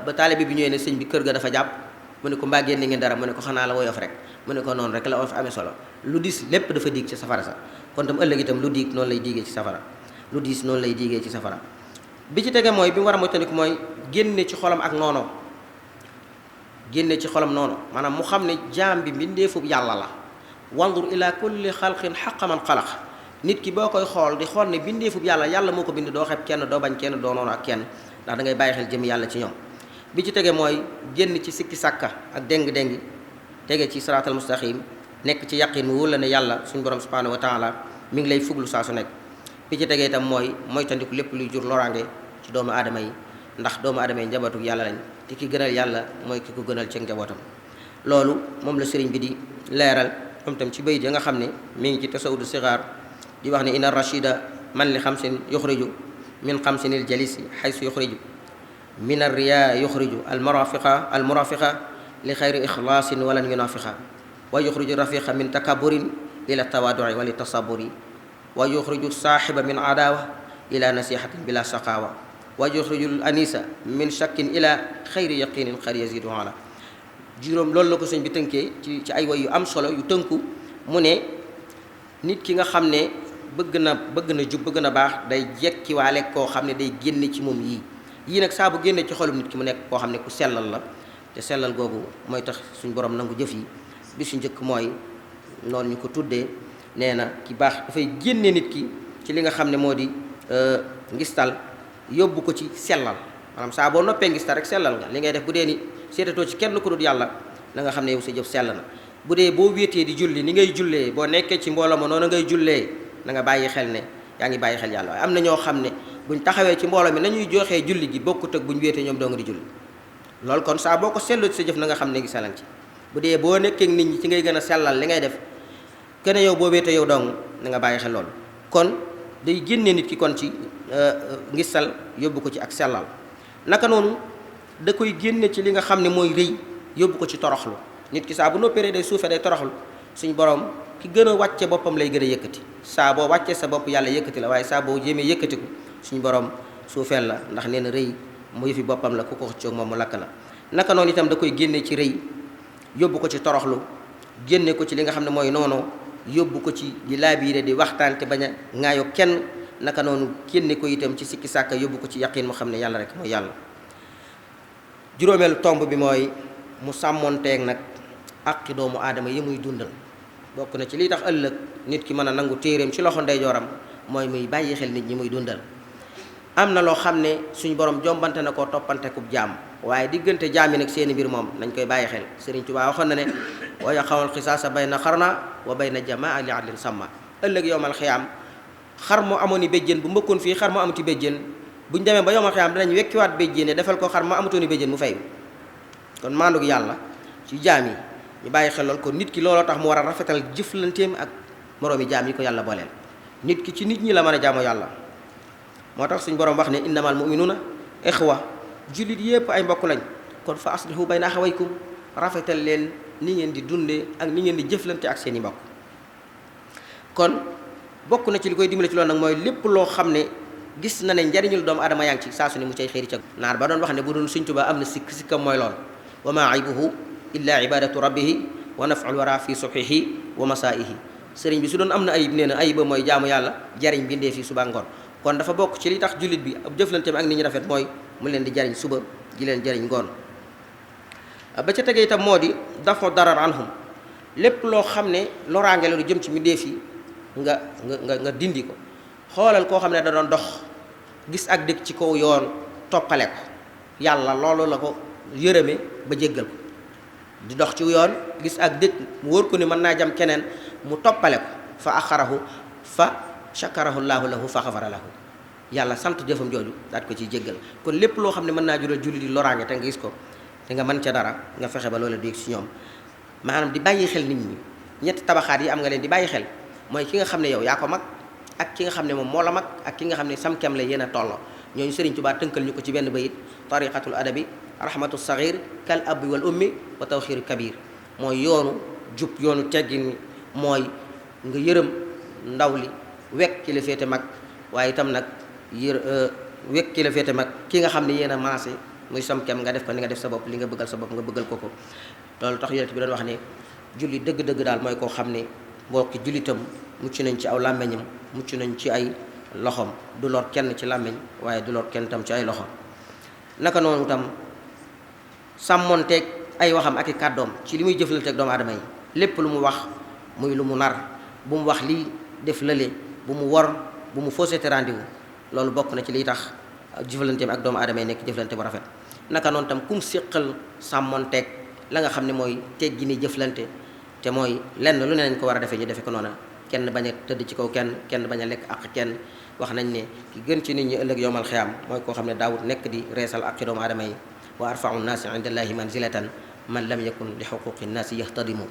ba taalibe bi ñëwee ne sëñ bi kër ga dafa jàpp mu ne ko mbaa génne ngeen dara mu ne ko xanaa la woyof rek mu ne ko noonu rek la woyof amee solo lu diis lépp dafa diig ci safara sa kon tam ëllëg itam lu diig noonu lay diigee ci safara lu diis noonu lay diigee ci safara bi ci tege mooy bi mu war a moytandiku mooy génne ci xolam ak noonu génne ci xolam noonu maanaam mu xam ne jaam bi mbindeefub yàlla la wandur ila kulli xalqin xaqa man xalaq nit ki boo koy xool di xool ne bindeefub yàlla moo ko bind doo xeeb kenn doo bañ kenn doo noonu ak kenn ndax da ngay bàyyi xel jëm yàlla ci ñoom bi ci tege mooy génn ci sikki sàkka ak déng-déng tege ci siraatal mustaqim nekk ci yaqin mu wóor la ne yàlla suñu borom subhanahu wa taala mi ngi lay fuglu saa su nekk bi ci tegee itam mooy moytandiku lépp luy jur loraange ci doomu aadama yi ndax doomu aadama yi njabootu yàlla lañ te ki gënal yàlla mooy ki ko gënal ci njabootam loolu moom la sëriñ bi di leeral moom tam ci bayit ya nga xam ne mi ngi ci tasawudu sigaar di wax ne inna rachida man li xamsin yuxriju min xamsinil jalisi xaysu yuxriju min arriya yuxriju almurafiqa li xayri ixlaasin walan yunafiqa wa yuxriju rafiqa min takaburin ila tawadui wa li tasaburi wa yuxriju saaxiba min adawa ila nasihatin bila saqawa wa yuxriju anisa min shakkin ila xayri yaqinin xar yazidu ala juróom loolu la ko sëñ bi tënkee ci ay way yu am solo yu tënku mu ne nit ki nga xam ne bëgg na jub bëgg na baax day jekkiwaale koo xam ne day génne ci moom yii nag saa bu génne ci xolum nit ki mu nekk koo xam ne ku sellal la te sellal googu mooy tax suñ borom nangu jëf yi bi su njëkk mooy noonu ñu ko tuddee nee na ki baax dafay génne nit ki ci li nga xam ne moo di ngistal yóbbu ko ci sellal maanaam saa boo noppee ngistal rek sellal nga li ngay def bu dee ni seetatoo ci kenn ku dul yàlla na nga xam ne yow sa jëf sell na bu dee boo wéetee di julli ni ngay jullee boo nekkee ci mbooloo ma noonu ngay jullee na nga bàyyi xel ne yaa ngi bàyyi xel yàlla waaye am na ñoo xam ne buñ taxawee ci mbooloo mi nañuy joxee julli gi bokkut ak buñ wéetee ñoom dong di julli loolu kon saa boo ko seetloo ci sa jëf na nga xam ne ngi sellan ci bu dee boo nekkee nit ñi ci ngay gën a sellal li ngay def kenn yow boo wéetee yow dong na nga bàyyi xel loolu kon day génne nit ki kon ci ngistal yóbbu ko ci ak sellal naka noonu da koy génne ci li nga xam ne mooy rëy yóbbu ko ci toroxlu nit ki saa bu noppee day suufee day toroxlu suñ borom ki gën a wàcce boppam lay gën a yëkkati saa boo wàccee sa bopp yàlla yëkkati la waaye saa boo jéemee yëkkatiku suñ borom suufeel la ndax nee na rëy mu yëfi boppam la ku ko xëccoog moom mu lakk la naka noonu itam da koy génne ci rëy yóbbu ko ci toroxlu génne ko ci li nga xam ne mooy noonu yóbbu ko ci di laabiire di waxtaan te bañ a ŋaayoo kenn naka noonu génne ko itam ci sikki sàkka yóbbu ko ci yaqiin mu xam ne yàlla rek mooy yàlla juróomeelu tomb bi mooy mu sàmmoonteeg nag àqi doomu aadama yi muy dundal bokk na ci liy tax ëllëg nit ki mën a nangu téeréem ci loxo ndeyjooram mooy muy bàyyi xel nit ñi muy dundal am na loo xam ne suñu borom jombante na koo toppante kub jaam waaye diggante jaam yi nag seeni mbir moom nañ koy bàyyi xel Sëriñ Tuubaa waxoon na ne wa yaqawul xisaasa bayna xarna wa bayna jamaa li adlin samma ëllëg yowmal xiyaam xar moo amoon i béjjén bu mbëkkoon fii xar moo amuti béjjén buñ demee ba yowmal xiyaam danañ wekkiwaat béjjéne defal ko xar moo amutoon i béjjén mu fay kon maandug yàlla ci jaam yi ñu bàyyi xel lool kon nit ki looloo tax mu war a rafetal jëflanteem ak moroomi jaam yi ko yàlla booleel nit ki ci nit ñi la mën a jaamu yàlla moo tax suñ borom wax ne innamal mu'minuuna ixwa jullit yépp ay mbokk lañ kon fa aslihu bayna axawaykum rafetal leen ni ngeen di dundee ak ni ngeen di jëflante ak seen i mbokk kon bokk na ci li koy dimbale ci loolu nag mooy lépp loo xam ne gis na ne njariñul doomu aadama yaa ngi ci saa su ne mu cay xëyri ca naar ba doon wax ne bu doon Sëñ Tuubaa am na sikkam mooy lool wa maa aybuhu illa ibadatu rabbihi wa naf'ul wara fi subhihi wa masaihi sëriñ bi su doon am na ayib nee na ayiba mooy jaamu yàlla jariñ bindee fii suba ngoon kon dafa bokk ci li tax jullit bi ab jëflanteem ak nit ñi rafet mooy mu leen di jariñ suba di leen jariñ ngoon ba ca tege itam moo di dafa darar anhum lépp loo xam ne loraange la lu jëm ci mbindéef yi nga dindi ko xoolal koo xam ne da doon dox gis ak dëkk ci kaw yoon toppale ko yàlla loolu la ko yërëme ba jéggal ko di dox ci yoon gis ak dëkk mu wóor ko ni mën naa jam keneen mu toppale ko fa axarahu fa shakarahu llaahu lahu fa xafara lahu yàlla sant jëfam jooju daat ko ciy jéggal kon lépp loo xam ne mën naa jural julli di loraange te nga gis ko te nga mën ca dara nga fexe ba loola dégg si ñoom maanaam di bàyyi xel nit ñi ñetti tabaxaat yi am nga leen di bàyyi xel mooy ki nga xam ne yow yaa ko mag ak ki nga xam ne moom moo la mag ak ki nga xam ne samkem la yéen a tolloo ñooñu Sëriñ Tuubaa tënkal ñu ko ci benn bayit tariqatul adabi rahmatu saghir kal abi wal ummi wa tawxiru kabir mooy yoonu jub yoonu teggin mooy nga yërëm ndaw li wekk ki la féete mag waaye itam nag wekk ki la féete mag ki nga xam ne yéen a maase muy samkem nga def ko ni nga def sa bopp li nga bëggal sa bopp nga bëggal ko ko loolu tax yonent bi doon wax ne julli dëgg-dëgg daal mooy koo xam ne mbokki jullitam mucc nañ ci aw làmmeñam mucc nañ ci ay loxoom du lor kenn ci làmmeñ waaye du lor kenn tam ci ay loxoom naka noonu tam sàmmonteeg ay waxam ak i kàddoom ci li muy jëflanteeg doomu aadama yi lépp lu mu wax muy lu mu nar bu mu wax lii def lële bu mu wor bu mu faussé rendez-vous loolu bokk na ci liy tax jëflanteem ak doomu aadama yi nekk jëflante bu rafet naka noonu tam kum séqal sàmmonteeg la nga xam ne mooy teggi ni jëflante te mooy lenn lu ne nañ ko war a defee ñu defe ko noona kenn bañ a tëdd ci kaw kenn bañ a lekk ak kenn wax nañ ne ki gën ci nit ñi ëllëg yowmal xiyaam mooy koo xam ne daawut nekk di reesal ak ci doomu aadama yi wa arfau nnaasi inda allahi manzilatan man lam yakun li xuquqi nnaasi yahtadimu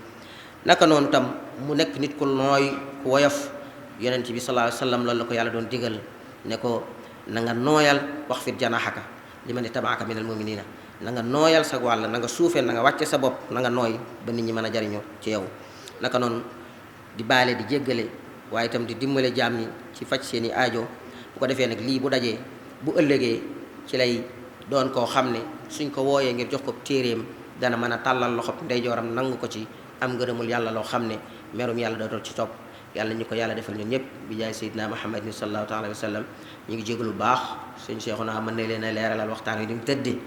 naka noonu tam mu nekk nit ku nooy ku woyof yonent bi sallallahu alayhi wa sallam loolu la ko yàlla doon digal ne ko na nga nooyal wax fit janaxaka liman ittabaaka minal muminina na nga nooyal sa wàll na nga suufee na nga wàcce sa bopp na nga nooy ba nit ñi mën a jariñoo ci yow naka noonu di baale di jéggale waaye itam di dimbale jaam ñi ci faj seeni aajo bu ko defee nag lii bu dajee bu ëllëgee ci lay doon koo xam ne suñ ko wooyee ngir jox ko téeréem dana mën a tàllal loxob ndeyjooram nangu ko ci am ngërëmul yàlla loo xam ne merum yàlla dootul ci topp yàlla ñu ko yàlla defal ñun ñëpp bi jaay sayyidina muhammadin sallallahu taala alayhi wa sallam ñu ngi jégalu baax sëñ Seexuna mën na leen a leeralal waxtaan wi ni mu tëddee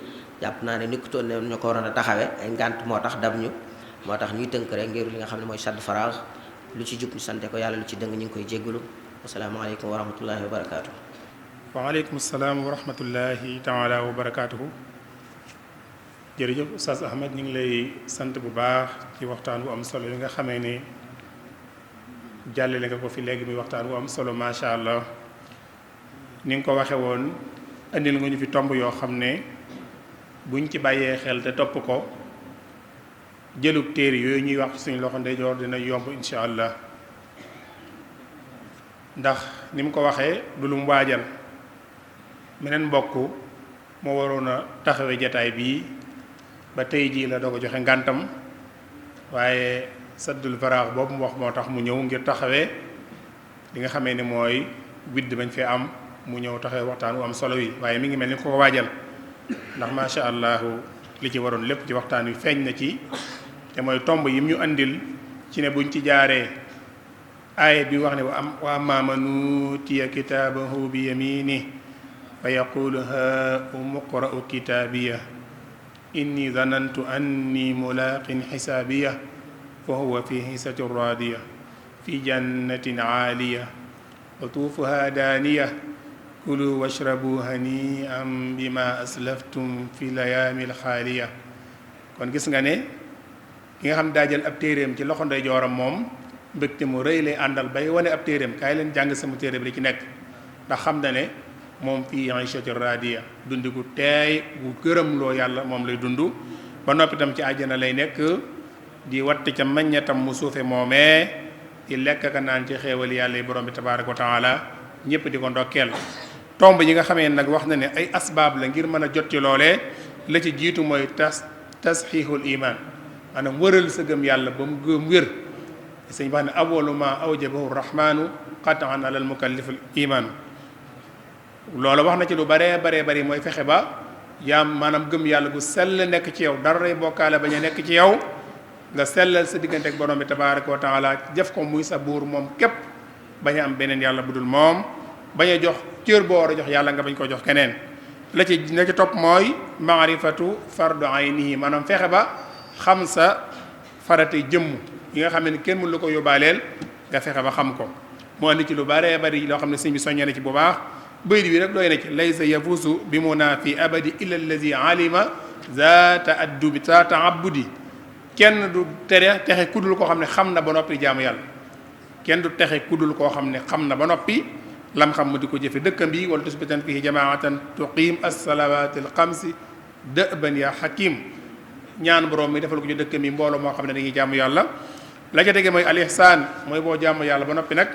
jàpp naa ne nikkutoon ne ñu ko waroon a taxawee ay ngànt moo tax dab ñu moo tax ñuy tënk rek ngir li nga xam ne mooy sadd faraax lu ci jub ñu sante ko yàlla lu ci dëng ñu ngi koy jégalu asalaamaaleykum wa rahmatullahi wa barakaatu. waaleykum salaam wa rahmatullahi taala wa barakaatuhu. jërëjëf Oustaz Ahmed ñu ngi lay sant bu baax ci waxtaan wu am solo yi nga xamee ne jàllale nga ko fi léegi muy waxtaan wu am solo macha allah ni nga ko waxe woon andil nga ñu fi tomb yoo xam ne buñ ci bàyyee xel te topp ko jëlub téere yooyu ñuy wax ci suñu loxo ndeyjoor dina yomb insha allah ndax ni mu ko waxee du lu mu waajal meneen mbokk moo waroon a taxawe jataay bii ba tey jii la doo ko joxe ngàntam waaye saddul faraax boobu mu wax moo tax mu ñëw ngir taxawee li nga xamee ni mooy widd bañ fee am mu ñëw taxawee waxtaan wu am solo wi waaye mi ngi mel ni ko waajal ndax macha allahu li ci waroon lépp ci waxtaan wi feeñ na ci te mooy tomb yim ñu andil ci ne buñ ci jaaree aaya bi wax ne wa ammaa man uutiya kitaabahu bi yaminihi fa yaqulu haa iqra'u kitaabiya inni zanantu anni mulaaqin xisaabiya fa huwa fi xiisatin raadiya fi jannatin aaliya qutuufuhaa daaniya kulu washrabu hanii'an bima aslaftum fi layaamil xaaliya. kon gis nga ne ki nga xam daa jël ab téeréem ci loxo ndeyjooram moom mbégte mu rëy lay àndal bay wane ab téeréem kaay leen jàng sama téere bi li ci nekk ndax xam na ne moom fii ayshatin raadiya dundi gu teey gu gërëm loo yàlla moom lay dund ba noppi tam ci àjjana lay nekk di watt ca meññetam mu suufe moomee di lekk ka naan ci xéewali yàlla yi borom bi tabaaraka wa taala ñëpp di ko ndokkeel. tomb yi nga xamee nag wax na ne ay asbaab la ngir mën a jot ci loolee la ci jiitu mooy tasxiixul iman maanaam wëral sa gëm yàlla ba mu gëm wér sëñ wax ne awwalu ma awjabahu rahmaanu qatan alal mukallifil iman loolu wax na ci lu baree bari mooy fexe ba yaam maanaam gëm yàlla gu sell nekk ci yow dara rey bokkaale bañ a nekk ci yow nga sellal sa diggante ak borom bi tabaaraka wa taala jëf ko muy sa buur moom képp bañ a am beneen yàlla bu dul moom bañ a jox cër boo war a jox yàlla nga bañ ko jox keneen la ci topp mooy maarifatu fardu aynihi maanaam fexe ba xam sa farate jëmm yi nga xam ne kenn mënu la ko yóbbaaleel nga fexe ba xam ko mu andi ci lu baree bari loo xam ne sëñ bi soññee na ci bu baax bayit bi rek doy na ci laysa yafusu bi munaafi abadi illa allazi alima za taaddubi za taabudi kenn du texe kudul koo xam ne xam na ba noppi jaamu yàlla kenn du texe kudul koo xam ne xam na ba noppi lam xam mu di ko jëfe dëkkam bi wala tusbitan fihi jamaatan tuqiim as-salawaati al-xamsi dëban ya hakim ñaan borom mi defal ko ci dëkkam bi mbooloo moo xam ne dañuy jaamu yàlla la ca tege mooy al ihsaan mooy boo jaamu yàlla ba noppi nag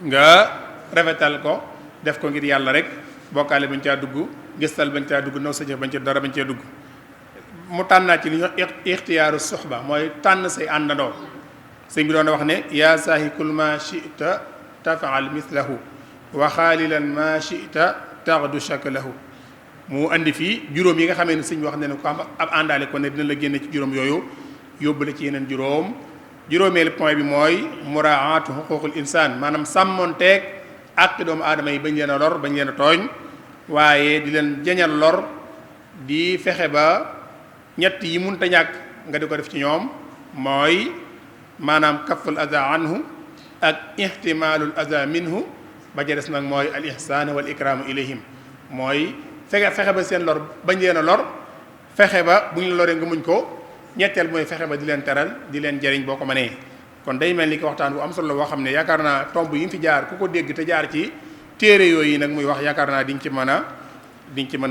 nga rafetal ko def ko ngir yàlla rek bokkaale bañ caa dugg gistal bañ caa dugg naw sa jëf bañ ca dara bañ caa dugg mu tànnaat ci li ñuy wax ixtiyaaru suxba mooy tànn say àndandoo sëñ bi doon wax ne yaa saahi kul ma chita tafaal mislahu wa xaalilan ma chita taxdu shaklahu mu andi fii juróom yi nga xamee ne sëñ wax ne ne ko am ab àndaale ko ne dina la génne ci juróom yooyu yóbbale ci yeneen juróomeelu point bi mooy muraatu xuququl insaan maanaam sàmmonteeg àq doomu aadama yi bañ leen a lor bañ leen a tooñ waaye di leen jañal lor di fexe ba ñett yi munta ñàkk nga di ko def ci ñoom mooy maanaam kaful aza anhu ak ihtimaalul aza minhu ba ca des nag mooy al ihsaan wal ikraamu ilayhim mooy fexe ba seen lor bañ leen a lor fexe ba bu ñu la loree nga muñ ko ñetteel mooy fexe ba di leen teral di leen jariñ boo ko mënee kon day mel ni ki waxtaan bu am solo boo xam ne yaakaar naa tomb yi mu fi jaar ku ko dégg te jaar ci téere yooyu nag muy wax yaakaar naa diñ ci mën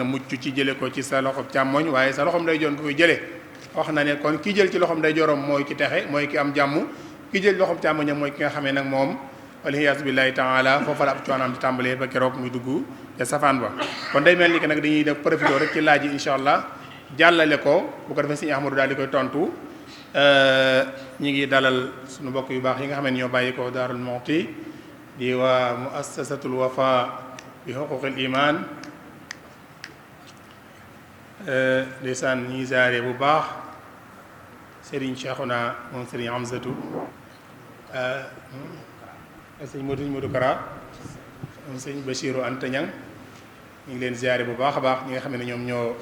a mucc ci jële ko ci sa loxob càmmoñ waaye sa loxom day joon nga koy jëlee wax na ne kon ki jël ci loxom day jorom mooy ki texe mooy ki am jàmm ki jël loxom càmmoñam mooy ki nga xamee nag moom waliyaasu billaahi taala foofa la ab coonaam di tàmbalee ba keroog muy dugg ca safaan ba kon day mel ni ki nag dañuy def profité rek ci laaj yi incha allah jàllale ko bu ko defee sëñ Ahmadou daal di koy tontu ñi ngi dalal suñu mbokk yu baax yi nga xam ne ñoo bàyyi ko Daarul Muxti di waa muassasatul wafa bi xuquqil iman ndeysaan ñi zaare bu baax Serigne Cheikhouna moom Serigne Hamzatu sëñ Modou Kara moom sëñ Bachirou Anta Niang ñu ngi leen ziare bu baax a baax ñi nga xam ne ñoom ñoo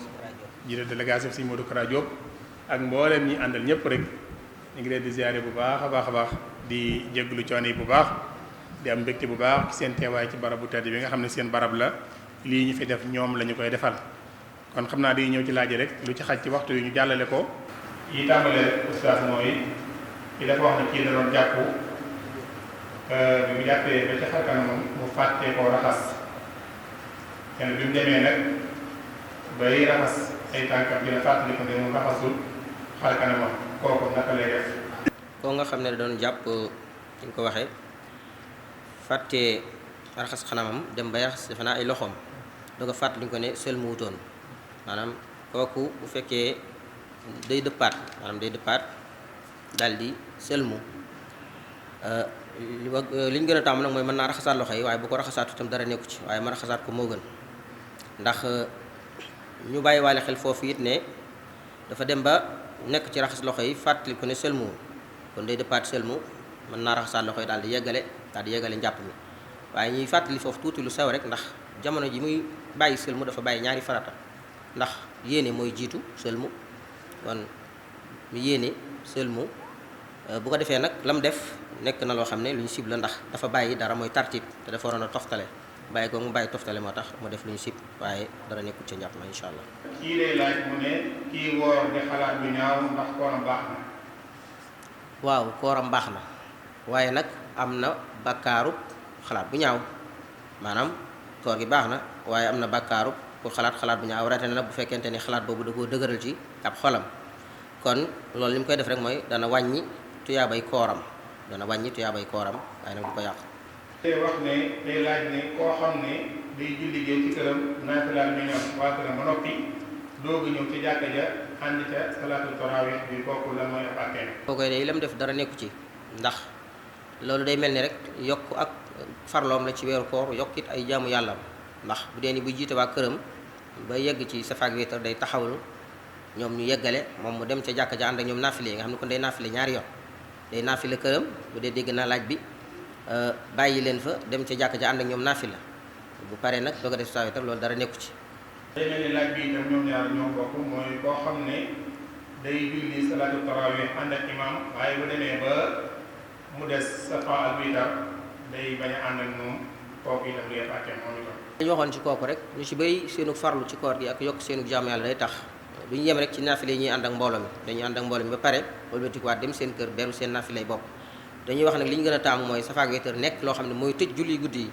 jiite délégation sëñ Modou Kara Diop ak mbooleem ñi àndal ñëpp rek ñu ngi leen di ziare bu baax a baax di jégalu coono yi bu baax di am mbégte bu baax ci seen teewaay ci barab bu tedd bi nga xam ne seen barab la lii ñu fi def ñoom la ñu koy defal kon xam naa dañuy ñëw ci laaj rek lu ci xaj ci waxtu yi ñu jàllale ko yi tàmbalee ustaas mooy ki dafa wax ne kii da doon jàpp bi mu jàppee ba ca xar kanamam mu fàttee koo raxas kenn bi mu demee nag bay raxas ay tànkam dina fàttali ko ne mu raxasul xar kanamam kooku naka lay def. koo nga xam ne da doon jàpp ñu ko waxee fàtte raxas xanamam dem bay raxas defe naa ay loxoom doo ko fàttali ko ne sël mu wutoon maanaam kooku bu fekkee day dëppaat daal di sëlmu li ñu gën a tàmm nag mooy mën naa raxasaat loxo yi waaye bu ko raxasaatu itam dara nekku ci waaye ma raxasaat ko moo gën ndax ñu bàyyi waale xel foofu it ne dafa dem ba nekk ci raxas loxo yi fàttali ko ne sëlmu kon day dëppaat sëlmu mën naa raxasaat loxo yi daal di yeggale njàpp mi waaye ñuy fàttali foofu tuuti lu sew rek ndax jamono ji muy bàyyi sëlmu dafa bàyyi ñaari farata ndax yéene mooy jiitu sëlmu kon mu yéene sëlmu bu ko defee nag lam def nekk na loo xam ne lu ñu sib la ndax dafa bàyyi dara mooy tartib te dafa waroon a toftale bàyyi ko mu bàyyi toftale moo tax mu def lu ñu sib waaye dara nekkul ca njàpp ma insha allah. kii lay laaj mu ne kii woor di xalaat bu ñaaw ndax kooram baax na. waaw kooram baax na waaye nag am na bakkaaru xalaat bu ñaaw maanaam koor gi baax na waaye am na bakkaaru pour xalaat bu ñaaw rawatina nag bu fekkente ni xalaat boobu da koo dëgëral ci ab xolam kon loolu li mu koy def rek mooy dana wàññi tuyaabay kooram waaye nag du ko yàq. tey wax ne day laaj ne koo xam ne day julli ci këram naafilaal mi ñoom waa këram ba noppi doog a ñëw ci jàkka ja ànd ca salaatul tarawih bi kooku la mooy ab àtteem. kookoy day lam def dara nekku ci ndax loolu day mel ni rek yokk ak farloom la ci weeru koor yokk it ay jaamu yàllam ndax bu dee ni bu jiite waa këram ba yegg ci safaak wéetar day taxawlu ñoom ñu yeggale moom mu dem ca jàkka ja ànd ak ñoom naafile yi nga xam ne kon day naafile ñaari yoon day naafile këram bu dee dégg naa laaj bi bàyyi leen fa dem ca jàkka ja ànd ak ñoom naafila bu paree nag doo ko def saa wéetar loolu dara nekku ci. day mel ni laaj bi itam ñoom ñaar ñoo bokk mooy koo xam ne day julli salaatu tarawih ànd ak imam waaye bu demee ba mu des safa ak wiitar day bañ a ànd ak moom kooku itam day fàtte moom itam. dañu waxoon ci kooku rek ñu ci bëri seenu farlu ci koor gi ak yokk seenu jaamu yàlla day tax du ñu yem rek ci naafile yi ñuy ànd ak mbooloo mi dañuy ànd ak mbooloo mi ba pare wëlbatikuwaat dem seen kër beru seen naafile yi bopp dañuy wax nag li ñu gën a taamu mooy safa ak wiitar nekk loo xam ne mooy tëj julli guddi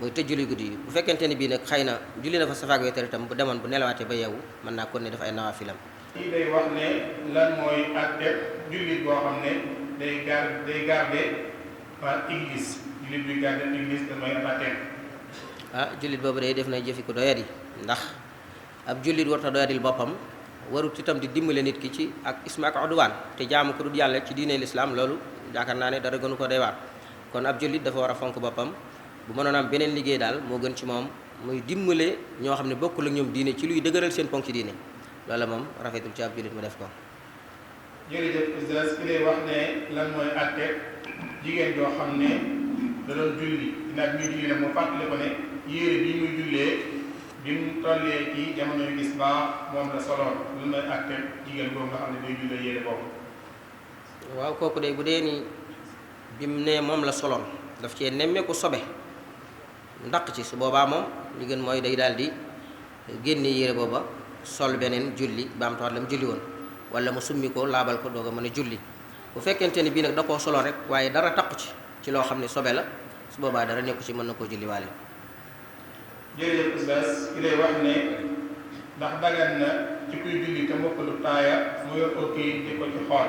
yi bu fekkente ni bii nag xëy na julli na fa safa ak wiitar itam bu demoon bu nelawaatee ba yeewu mën naa kon ne def ay nawaafilam. kii day wax ne lan mooy àtte jullit boo xam ne day garde par église jullit bi garde église da mooy ab àtteem. jullit boobu day def na jëfi ko doyadi ndax ab jullit warta doyadil boppam warut itam di dimbale nit ki ci ak isma ak udwaan te jaamu ko dul yàlla ci diine lislaam loolu yaakaar naa ne dara gënu ko doy waar kon ab jullit dafa war a fonk boppam bu mënoon am beneen liggéey daal moo gën ci moom muy dimbale ñoo xam ne bokkul ak ñoom diine ci luy dëgëral seen ponk ci diine loolu moom rafetul ci ab jullit mu def ko. jërëjëf Oustaz ki lay wax ne lan mooy àtte jigéen joo xam ne da doon julli dina muy julli nag mu fàttali ko ne yére bi muy jullee bi mu tollee ci jamono yu gis baax moom la soloon lan mooy àtte jigéen boobu nga xam ne day jullee yére boobu. waaw kooku de bu dee ni bi mu ne moom la soloon daf cee nemmeeku sobe ndaq ci su boobaa moom li gën mooy day daal di génne yére booba sol beneen julli ba am tawaat la mu julli woon wala mu summi ko laabal ko doog a mën a julli bu fekkente ni bii nag da koo solo rek waaye dara taqu ci loo xam ne sobe la su boobaa dara nekku ci mën na koo julli waale. jërëjëf Oustaz ki lay wax ne ndax dagan na ci kuy julli te mokkalu taaya mu yor ko kii di ko ci xool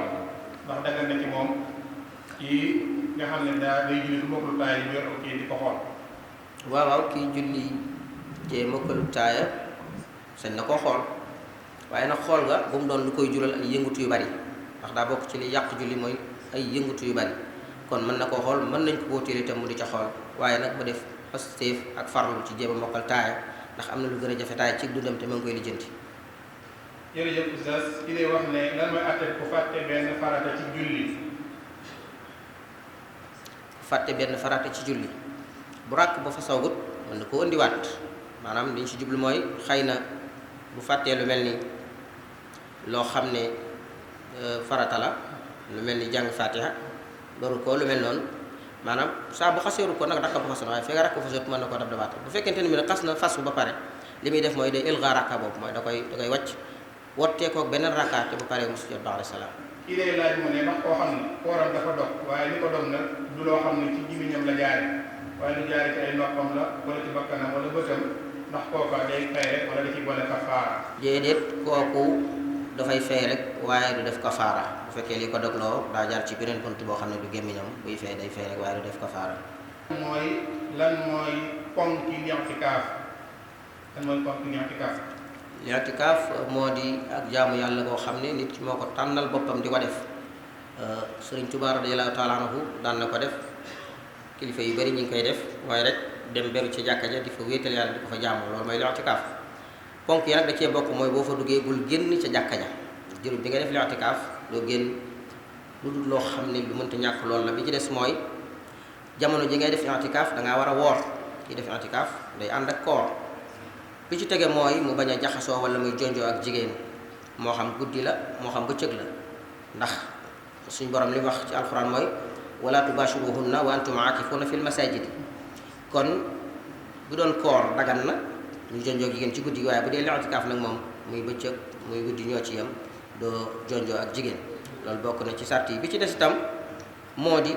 ndax dagan na ci moom ci nga xam ne daa day julli te mokkalu taaya mu yor ko kii di ko xool. waaw kii julli te mokkalu taaya sañ na koo xool waaye nag xool nga bu mu doon lu koy jural ay yëngutu yu bari ndax daa bokk ci li yàq julli mooy ay yëngutu yu bari kon mën na koo xool mën nañ ko koo téere itam mu di ca xool waaye nag ba def pastéef ak farlu ci jéem a mokkal taaya ndax am na lu gën a jafe taaya ci dundam te ma ngi koy lijjanti. jërëjëf Oustaz ki lay wax ne lan mooy àtte ku fàtte benn farata ci julli. fàtte benn farata ci julli bu ràkk ba fa sawgut mën na koo indiwaat maanaam liñ ci jublu mooy xëy na bu fàttee lu mel ni loo xam ne farata la lu mel ni jàng fatiha loru ko lu mel noonu maanaam saa bu xaseeru ko nag rakka bu xasoon waaye fekk rakka bu xasut mën na koo dab dabaat bu fekkente ni mi ne xas na fasu ba pare li muy def mooy day ilga rakka boobu mooy da koy wàcc wottee koog beneen rakka te bu paree mu sujjóot ba'da salaam. kii lay laaj mu ne ndax koo xam ne kooram dafa dog waaye li ko dog nag du loo xam ne ci gémmiñam la jaare waaye lu jaare ci ay noppam la wala ci bakkanam wala bëtam ndax kooka day fay rek wala da ci boole kafaara. déedéet kooku dafay fay rek waaye du def kafaara bu fekkee li ko dogloo daa jaar ci beneen bunt boo xam ne du gémmiñam buy fay day fay rek waaye du def kafaara. lan mooy ponki i'tikaaf i'tikaaf moo di ak jaamu yàlla koo xam ne nit ki moo ko tànnal boppam di ko def. Sëriñ Tuubaa radiyallaahu taala anhu daan na ko def, kilifa yu bari ñu ngi koy def, waaye rek dem beru ci jàkka ja di fa wéetal yàlla di ko fa jaamu loolu mooy i'tikaaf. ponk yi nag da cee bokk mooy boo fa duggee bul génn ca jàkka ja jërub bi nga def i'tikaaf doo génn lu dul loo xam ne lu mënta ñàkk loolu la. bi ci des mooy jamono ji ngay def i'tikaaf da ngaa war a woor. kii def i'tikaaf day ànd ak koor. bi ci tege mooy mu bañ a jaxasoo wala muy jonjoo ak jigéen moo xam guddi la moo xam bëccëg la, ndax suñ borom li wax ci alxuraan mooy wala tubashiruhunna wa antum aakifuuna fil masajidi. kon bu doon koor dagan na ñu jonjoo ak jigéen ci guddi gi, waaye bu dee i'tikaaf nag moom muy bëccëg muy guddi ñoo ci yem, doo jonjoo ak jigéen. loolu bokk na ci sart yi. bi ci des itam moo di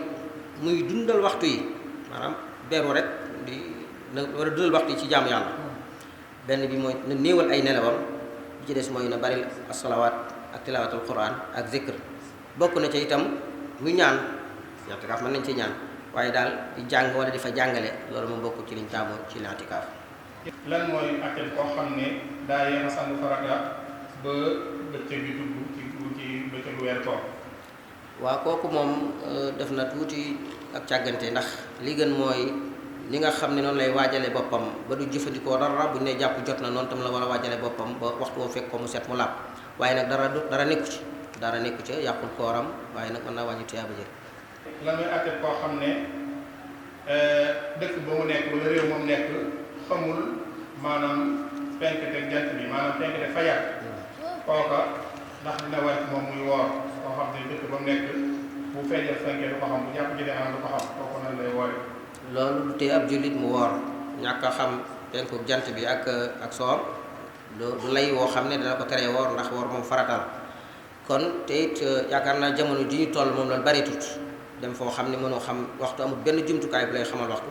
muy dundal waxtu yi, maanaam beru rek di na war a dundal waxtu yi ci jaamu yàlla. benn bi mooy na néewal ay nelawam, bi ci des mooy na bari asalawaat ak tilaawatul quran ak zikr. bokk na ci itam muy ñaan. i'tikaaf mën nañ ci ñaan, waaye daal di jàng wala di fa jàngale loolu moom bokk ci liñ taamu ci i'tikaaf. lan mooy àtte koo xam ne daa yéex a sangu farata ba bëccëg bi dugg ci bëccëgu weer koor. waaw kooku moom def na tuuti ak càggante, ndax li gën mooy li nga xam ne noonu lay waajale boppam ba du jëfandikoo dara bu ñu nee jàpp jot na noonu tam la war a waajale boppam ba waxtu woo fekk ko mu set mu làpp. waaye nag dara nekku ci yàqul kooram, waaye nag mën naa wàññi tuyaaba jël. lan mooy àtte koo xam ne dëkk ba mu nekk wala réew moom nekk xamul maanaam penk teg jant bi maanaam penk teg fajar kooka ndax dina war moom muy woor koo xam ne dëkk ba mu nekk bu feeñee fenkee du ko xam bu jàpp jëlee am du ko xam kooku nan lay woore. loolu du tee ab jullit mu woor. ñàkk a xam penku jant bi ak soor du lay woo xam ne dana ko teree woor, ndax woor moom faratal. kon te it yaakaar naa jamono ji ñu toll moom loolu bari tut dem foo xam ne mënoo xam waxtu amul benn jumtukaay bu lay xamal waxtu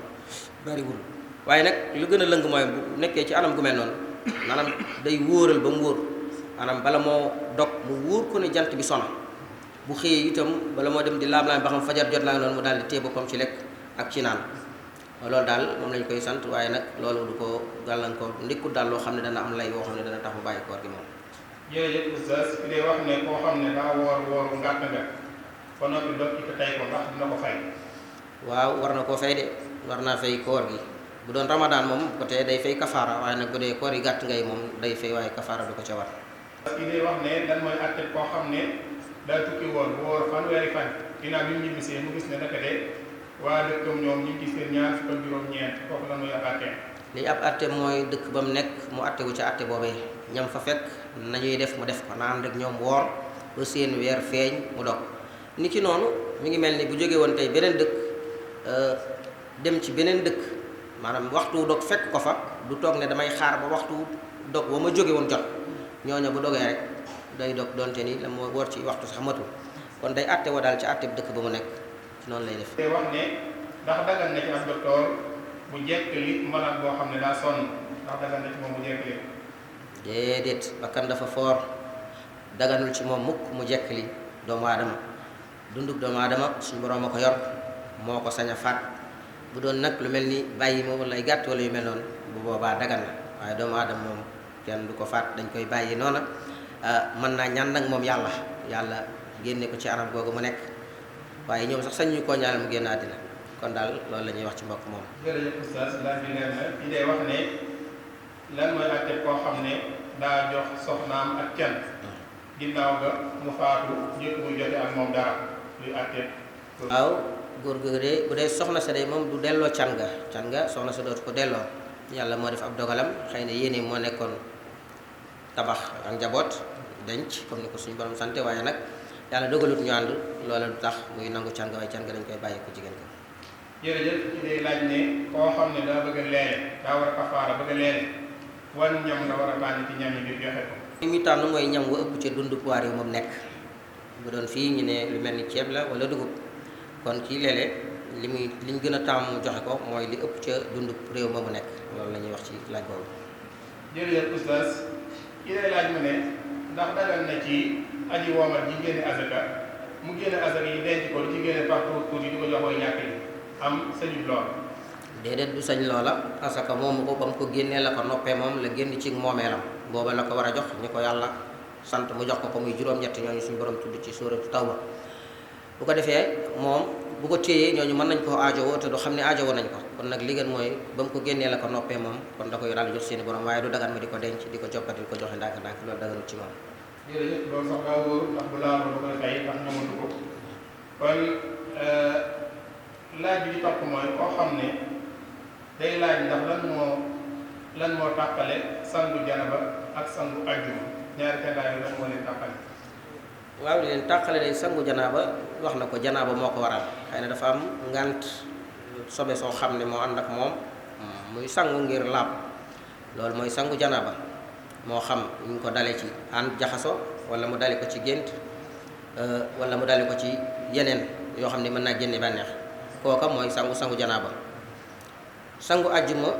bariwul. waaye nag lu gën a lëng mooy bu nekkee ci anam gu mel noonu maanaam day wóoral ba mu wóor, maanaam bala moo dog mu wóor ko ne jant bi sona. bu xëyee itam bala moo dem di laam-laam ba xam fajar jot naa noonu mu daal di téye boppam ci lekk ak ci naan. loolu daal moom lañ koy sant, waaye nag loolu du ko gàllankoor ndikkut daal loo xam ne dana am lay woo xam ne dana tax mu bàyyi koor gi moom. jërëjëf oustaz fi dee wax ne koo xam ne daa wooru ngàtt nga ba noppi dog ci tey ko ndax dina ko fay. waaw war na koo fay de, war naa fay koor gi. bu doon ramadaan moom bu ko tee day fay kafaara, waaye nag bu dee koor yi gàtt ngay moom day fay waaye kafaara du ko ca war. fi dee wax ne lan mooy àtte koo xam ne daa tukki woon bu woor fanweeri fan ginnaaw bi mu ñibbisee mu gis ne naka de waa dëkkam ñoom ñu ngi gis seen ñaar fukk ak juróom-ñeent kooku lan mooy ab àtte. li ab àtte mooy dëkk ba mu nekk mu àtte wu ca àtte boobee ñam fa fekk nañuy def mu def ko naan rek ñoom woor ba seen weer feeñ mu dog. ni ki noonu mi ngi mel ni bu jógee woon tey beneen dëkk dem ci beneen dëkk maanaam waxtu dog fekk ko fa du toog ne damay xaar ba waxtu dog ba ma jóge woon jot ñooña bu dogee rek day dog donte ni la moo war ci waxtu sax matul, kon day àtte wa daal ci àtte dëkk ba mu nekk ci noonu lay def. te wax ne ndax dagal na ci ab docteur bu jekkali malade boo xam ne daa sonn ndax dagal na ci moom bu jekkali. déedéet bakkan dafa foor, daganul ci moom mukk mu jekkali doomu aadama. dunduk doomu aadama suñu borom a ko yor moo ko sañ a faat. bu doon nag lu mel ni bàyyi moom wala ay gàtt wala yu mel noonu bu boobaa dagan na, waaye doomu aadama moom kenn du ko faat, dañ koy bàyyi noona. mën naa ñaan nag moom yàlla génne ko ci anam googu mu nekk, waaye ñoom sax sañ ñu koo ñaanal mu génn àddina. kon daal loolu la ñuy wax ci mbokk moom. jërëjëf oustaz laaj bi leer na fi dee wax ne lan mooy àtte koo xam ne daa jox soxnaam ak can ginnaaw ga mu faatu njëkk muy jote ak moom dara luy àtte. waaw góor gu de bu dee soxna sa de moom du delloo can nga soxna sa dootu ko delloo. yàlla moo def ab dogalam, xëy na yéene moo nekkoon tabax ak njaboot denc comme ni ko suñu borom sante, waaye nag yàlla dogalut ñu ànd loola du tax muy nangu can nga, waaye can nga dañ koy bàyyi ko jigéen ko. jërëjëf ci day laaj ne koo xam ne daa bëgg a leele daa war a kafaara bëgg a leele wan ñam nga war a tànn ci ñam yi ngir joxe ko. li muy tànn mooy ñam wa ëpp ca dund poir yi moom nekk. bu doon fii ñu ne lu mel ni ceeb la wala dugub, kon kii leele li ñu gën a tàmm joxe ko mooy li ëpp ca dund réew ma mu nekk. loolu la ñuy wax ci laaj boobu. jërëjëf oustaz ki lay laaj mu ne ndax dagal na ci aji woomat ji génne azaka mu génne azaka yi denc ko di ci génne partout pour yi di ko jox way ñàkk yi am sañu lool. déedéet du sañ loola asaka moomu ko ba mu ko génnee la ko noppee moom la génn ci moomeelam booba la ko war a jox ñi ko yàlla sant mu jox ko muy juróom-ñetti ñooñu suñu borom tudd ci suuratu tawba bu ko defee moom bu ko téyee ñooñu mën nañ koo aajowoo te du xam ne aajowoo nañ ko kon nag li gën mooy ba mu ko génnee la ko noppee moom kon da koy daal jox seeni borom waaye du dagan ma di ko denc di ko joppati di ko joxe ndànk-ndànk loolu daganut ci moom. jërëjëf loolu sax daa wóor ndax bu laa lu koy fay ndax ñamatu ko kon laaj bi di topp mooy koo xam ne day laaj ndax lan moo tàqale sangu janaba ak sangu ajjuma ñaari tendaay yi lan moo leen tàqale. waaw li leen tàqale day sangu janaaba wax na ko janaaba moo ko waral xëy na dafa am ngant sobe soo xam ne moo ànd ak moom muy sangu ngir laab loolu mooy sangu janaaba moo xam ñu ko dale ci ànd jaxaso wala mu dale ko ci gént wala mu dale ko ci yeneen yoo xam ne mën naa génne bànneex kooka mooy sangu janaaba. sangu ajjuma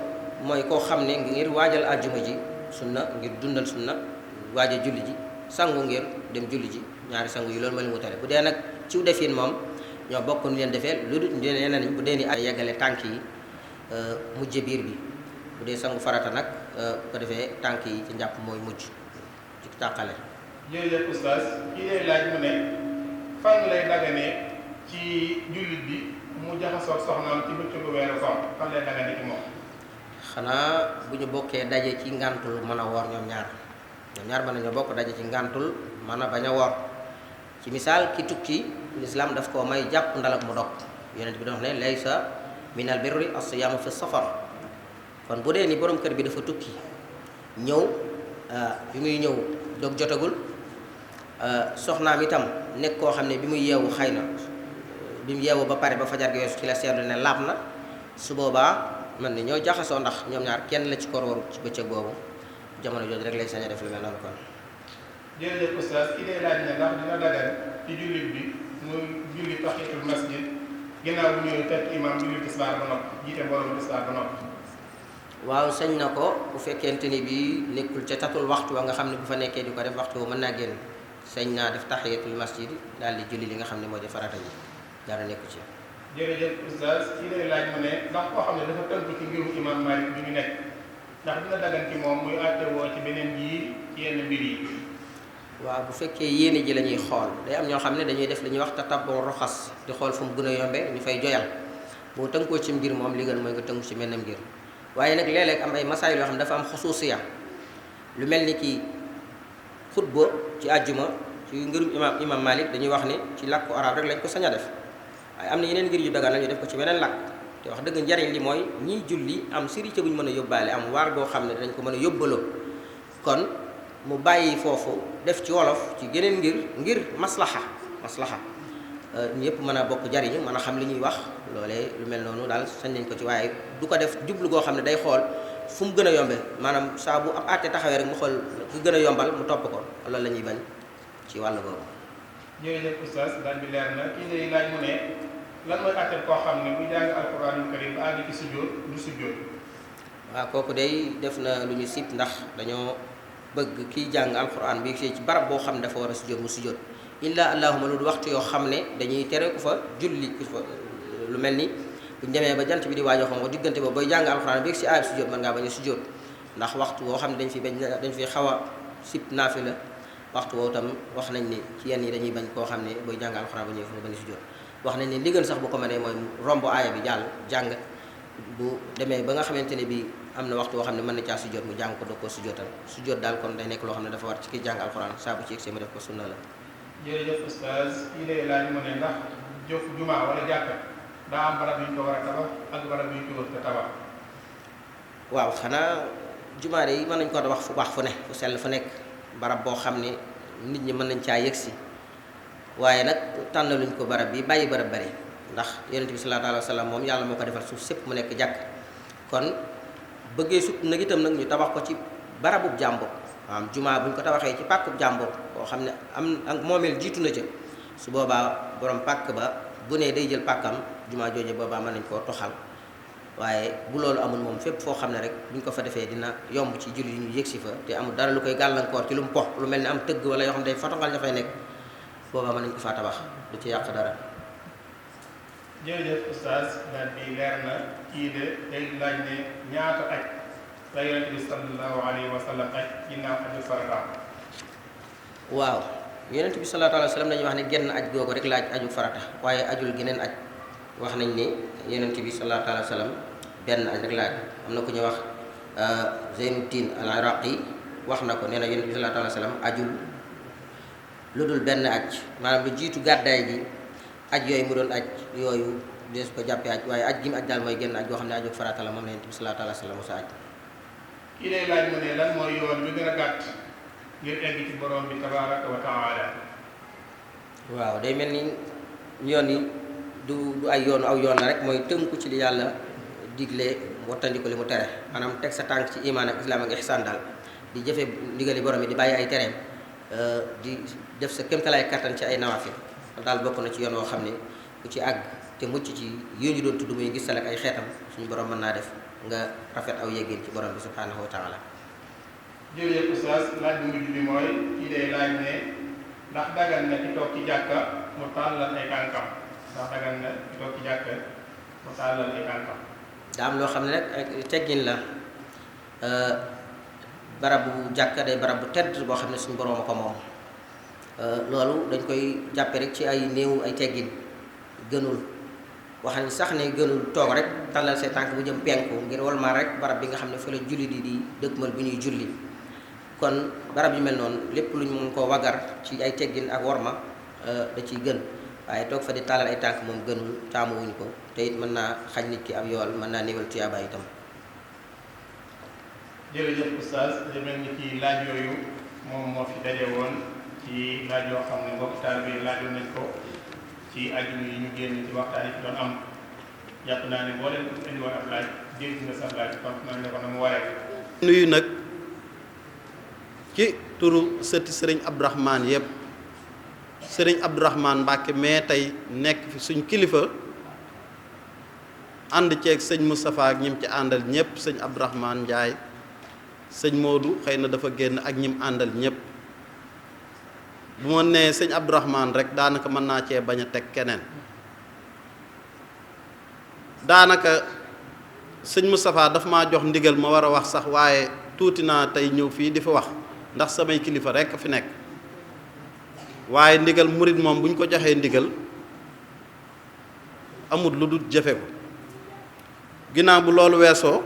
mooy koo xam ne ngir waajal ajjuma ji sunna ngir dundal sunna waajal julli ji sangu ngir dem julli ji ñaari sangu yi loolu ma leen wutale bu dee nag ciw defin moom ñoo bokk nu leen defee lu dul nee nañ bu dee ni ay yeggale tànk yi mujje biir bi bu dee sangu farata nag bu ko defee tànk yi ci njàpp mooy mujj ci tàqale. jërëjëf oustaz kii lay laaj mu ne fan lay daganee ci jullit bi mu jaxasoo soxnaam ci bëccëgu weeru koor fan lay daganee ci moom. xanaa bu ñu bokkee daje ci ngàntul mën a woor ñoom ñaar mën nañoo bokk daje ci ngàntul mën a bañ a woor ci misaal ki tukki lislaam daf koo may jàpp ndalak mu dog yonent bi doon wax ne laysa minal birri as-siyaamu fi safar kon bu dee ni borom kër bi dafa tukki ñëw bi muy ñëw dog jotagul soxnaam itam nekk koo xam ne bi muy yeewu xëy na bi mu yeewu ba pare ba fajar gi weesu ci la seetlu ne laab na su boobaa man ni ñoo jaxasoo ndax ñoom ñaar kenn la ci koor waru ci bëccëg boobu jamono jooju rek lay sañ a def lu mel noonu kon. jërëjëf oustaz ki lay laaj ne ndax dina dagan ci jullit bi muy julli tahiyatul masjid ginnaaw bu ñëwee fekk imam julli tisbaar ba noppi jiite mbooloo tisbaar ba noppi. waaw sañ na ko bu fekkente ni bii nekkul ca tatul waxtu wa nga xam ne bu fa nekkee di ko def waxtu mën naa génn sañ naa def tahiyatul masjid daal di julli li nga xam ne moo di farata ji dara nekku ci. jërëjëf oustaz ki lay laaj mu ne ndax koo xam ne dafa tënk ci ngiru imam Malik bi ñu nekk ndax dina dagan ci moom muy àttewoo ci beneen ji ci yenn mbir yi. waaw bu fekkee yéene ji la ñuy xool day am ñoo xam ne dañuy def li ñuy wax tatabbu roxas di xool fu mu gën a yombe ñu fay joyal boo tënkoo ci mbir moom li gën mooy nga tënku ci menn mbir waaye nag léeg-léeg am ay masaayil yoo xam ne dafa am xusuusiya lu mel ni ki xutba ci àjjuma ci ngirum imam Malik dañuy wax ni ci làkku arab rek lañ ko sañ a def waaye am na yeneen ngir yu dagan la ñu def ko ci beneen làkk te wax dëgg njariñ li mooy ñiy julli am sirite bu ñu mën a yóbbaale am waar goo xam ne dañ ko mën a yóbbaloo kon mu bàyyi foofu def ci wolof ci geneen ngir maslaha ñëpp mën a bokk jariñu mën a xam li ñuy wax loolee lu mel noonu daal sañ nañ ko ci waaye du ko def jublu goo xam ne day xool fu mu gën a yombe maanaam saa bu ab àtte taxawee rek mu xool ku gën a yombal mu topp ko loolu la ñuy bañ ci wàll boobu. jërëjëf oustaz daal bi leer na kii lay laaj mu ne lan mooy àtte koo xam ne bu jàng alquranul karim ba àgg ci sujjóot du sujjóot. waaw kooku day def na lu ñu sib ndax dañoo bëgg kiy jàng alquran bi ci barab boo xam ne dafa war a sujjóot mu sujjóot illa allahuma lu waxtu yoo xam ne dañuy tere ku fa julli ku fa lu mel ni buñ demee ba jant bi di waajoo xam ko diggante ba booy jàng alquran bi ci aayab sujjóot mën ngaa bañ a sujjóot ndax waxtu woo xam ne dañ fi xaw a sib naafila waxtu woowu tam wax nañ ni ci yenn yi dañuy bañ koo xam ne booy jàng alxuraan ba ñëw fu nga bañ a sujjóot wax nañ ni li gën sax bu ko mënee mooy romb aaya bi jàll jàng bu demee ba nga xamante ne bi am na waxtu woo xam ne mën na caa sujjóot mu jàng ko doog koo sujjóotal sujjóot daal kon day nekk loo xam ne dafa war ci ki jàng alxuraan saa bu ci egsee mu def ko sunna la. jërëjëf oustaz kii lay laaj mu ne ndax jëf jumaa wala jàkka daa am barab yu ñu ko war a tabax ak barab yu ñu ko war a tabax. waaw xanaa jumaa de yi mën nañ ko wax fu baax fu ne fu sell fu nekk barab boo xam ne nit ñi mën nañ caa yëgsi waaye nag tànnaluñ ko barab bi bàyyi barab bari ndax yonent bi sallallahu alayhi wa sallam moom yàlla moo ko defal suuf sépp mu nekk jàkk kon bëggee sut nag itam nag ñu tabax ko ci barabub jàmbur waaw jumaa buñ ko tabaxee ci pàkkub jàmbur koo xam ne am ak moomeel jiitu na ca su boobaa borom pàkk ba bu ne day jël pàkkam jumaa jooje boobaa mën nañ koo toxal waaye bu loolu amul moom fépp foo xam ne rek buñ ko fa defee dina yomb ci julli yi ñu yëg si fa te amul dara lu koy gàllankoor ci lu mu pox lu mel ni am tëgg wala yoo xam ne day fotoxal dafay nekk booba mën nañ ko faa tabax du ci yàq dara. jërëjëf oustaz daal bi leer na kii de day laaj ne ñaata aj la yonent bi sallallahu alayhi wa sallam aj ginnaaw aju farata. waaw yonent bi sallallahu alayhi wa sallam dañuy wax ne genn aj googu rek laaj aju farata waaye ajul geneen aj wax nañ ni yonent bi sallallahu alayhi wa sallam benn aj rek laaj. am na ku ñuy wax Zeynuddin al-Iraqi wax na ko nee na yonent bi sallallahu alayhi wa sallam ajul lu dul benn aj maanaam lu jiitu gàddaay gi aj yooyu mu doon aj yooyu dees ko jàppee aj waaye aj gi mu aj daal mooy genn aj goo xam ne aju farata la moom la yonent bi sallallahu alayhi wa sallam sa aj. kii day laaj mu ne lan mooy yoon bi gën a gàtt ngir egg ci borom bi tabaraka wa taala. waaw day mel ni yoon yi du ay yoonu aw yoon la rek mooy tënku ci li yàlla digle wattandiku li mu tere maanaam teg sa tànk ci imaan ak islaam ak ihsaan daal di jëfe ndigali borom yi di bàyyi ay tereem di def sa kéemtalaay kattan ci ay nawaafil daal bokk na ci yoon woo xam ne ku ci àgg te mucc ci yooyu ñu doon tudd muy gis ak ay xeetam suñu borom mën naa def nga rafet aw yeggin ci borom bi subhanahu wa taala. jërëjëf oustaz laaj bu mujj bi mooy kii day laaj ne ndax dagan na ci toog ci jàkka mu tàllal ay tànkam ndax dagan na ci toog ci jàkka mu tàllal ay tànkam. daa am loo xam ne rek teggin la barabu jàkka day barab bu tedd boo xam ne suñu borom a ko moom loolu dañ koy jàppe rek ci ay néew ay teggin gënul wax nañ sax ne gënul toog rek tàllal say tànk bu jëm penku ngir walmaa rek barab bi nga xam ne fa la julli di dëgmal bu ñuy julli kon barab yu mel noonu lépp luñ mën koo wagar ci ay teggin ak worma da ciy gën waaye toog fa di tàllal ay tànk moom gënul taamuwuñ ko te it mën naa xañ nit ki ab yool mën naa néewal tuyaaba itam. jërëjëf oustaz da mel ni ci laaj yooyu moom moo fi daje woon ci laaj yoo xam ne mbokk taal bi laajoon nañ ko ci ajjuma yi ñu génn ci waxtaan yi fi doon am jàpp naa ne boo leen ko indi woon ab laaj dégg nga sax laaj tontu nañ la ko na mu waree. nuyu nag ci turu sëti sëriñ Abdourahmane yëpp sëriñ Abdourahmane Mbacke mais tey nekk fi suñ kilifa ànd ceeg sëñ Moustapha ak ñim ci àndal ñëpp sëñ Abdourahmane Ndiaye sëñ Modou xëy na dafa génn ak ñim àndal ñëpp bu ma nee sëñ Abdourahmane rek daanaka mën naa cee bañ a teg keneen daanaka sëñ Moustapha dafa maa jox ndigal ma war a wax sax waaye tuuti naa tey ñëw fii di fa wax ndax samay kilifa rek fi nekk waaye ndigal murit moom bu ñu ko joxee ndigal amul lu dul jëfe ko ginnaaw bu loolu weesoo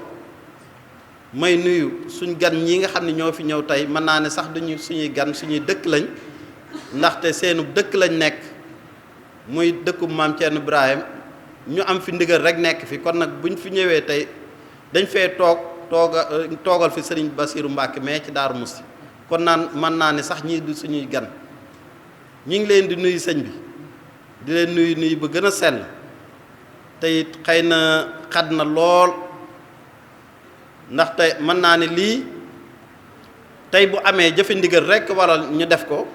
may nuyu suñ gan ñi nga xam ne ñoo fi ñëw tey mën naa ne sax duñu suñuy gan suñuy dëkk lañ ndaxte seenu dëkk lañ nekk muy dëkku maam Thierno Ibrahim ñu am fi ndigal rek nekk fi kon nag buñ fi ñëwee tey dañ fee toogal fi sëriñ Bassirou Mbacke mais ci Daaru Musti kon naan mën naa ne sax ñii du suñuy gan ñi ngi leen di nuyu sëñ bi di leen nuyu ba gën a sell te it xëy na xad na lool ndaxte mën naa ne lii tey bu amee jëfe ndigal rekk waral ñu def ko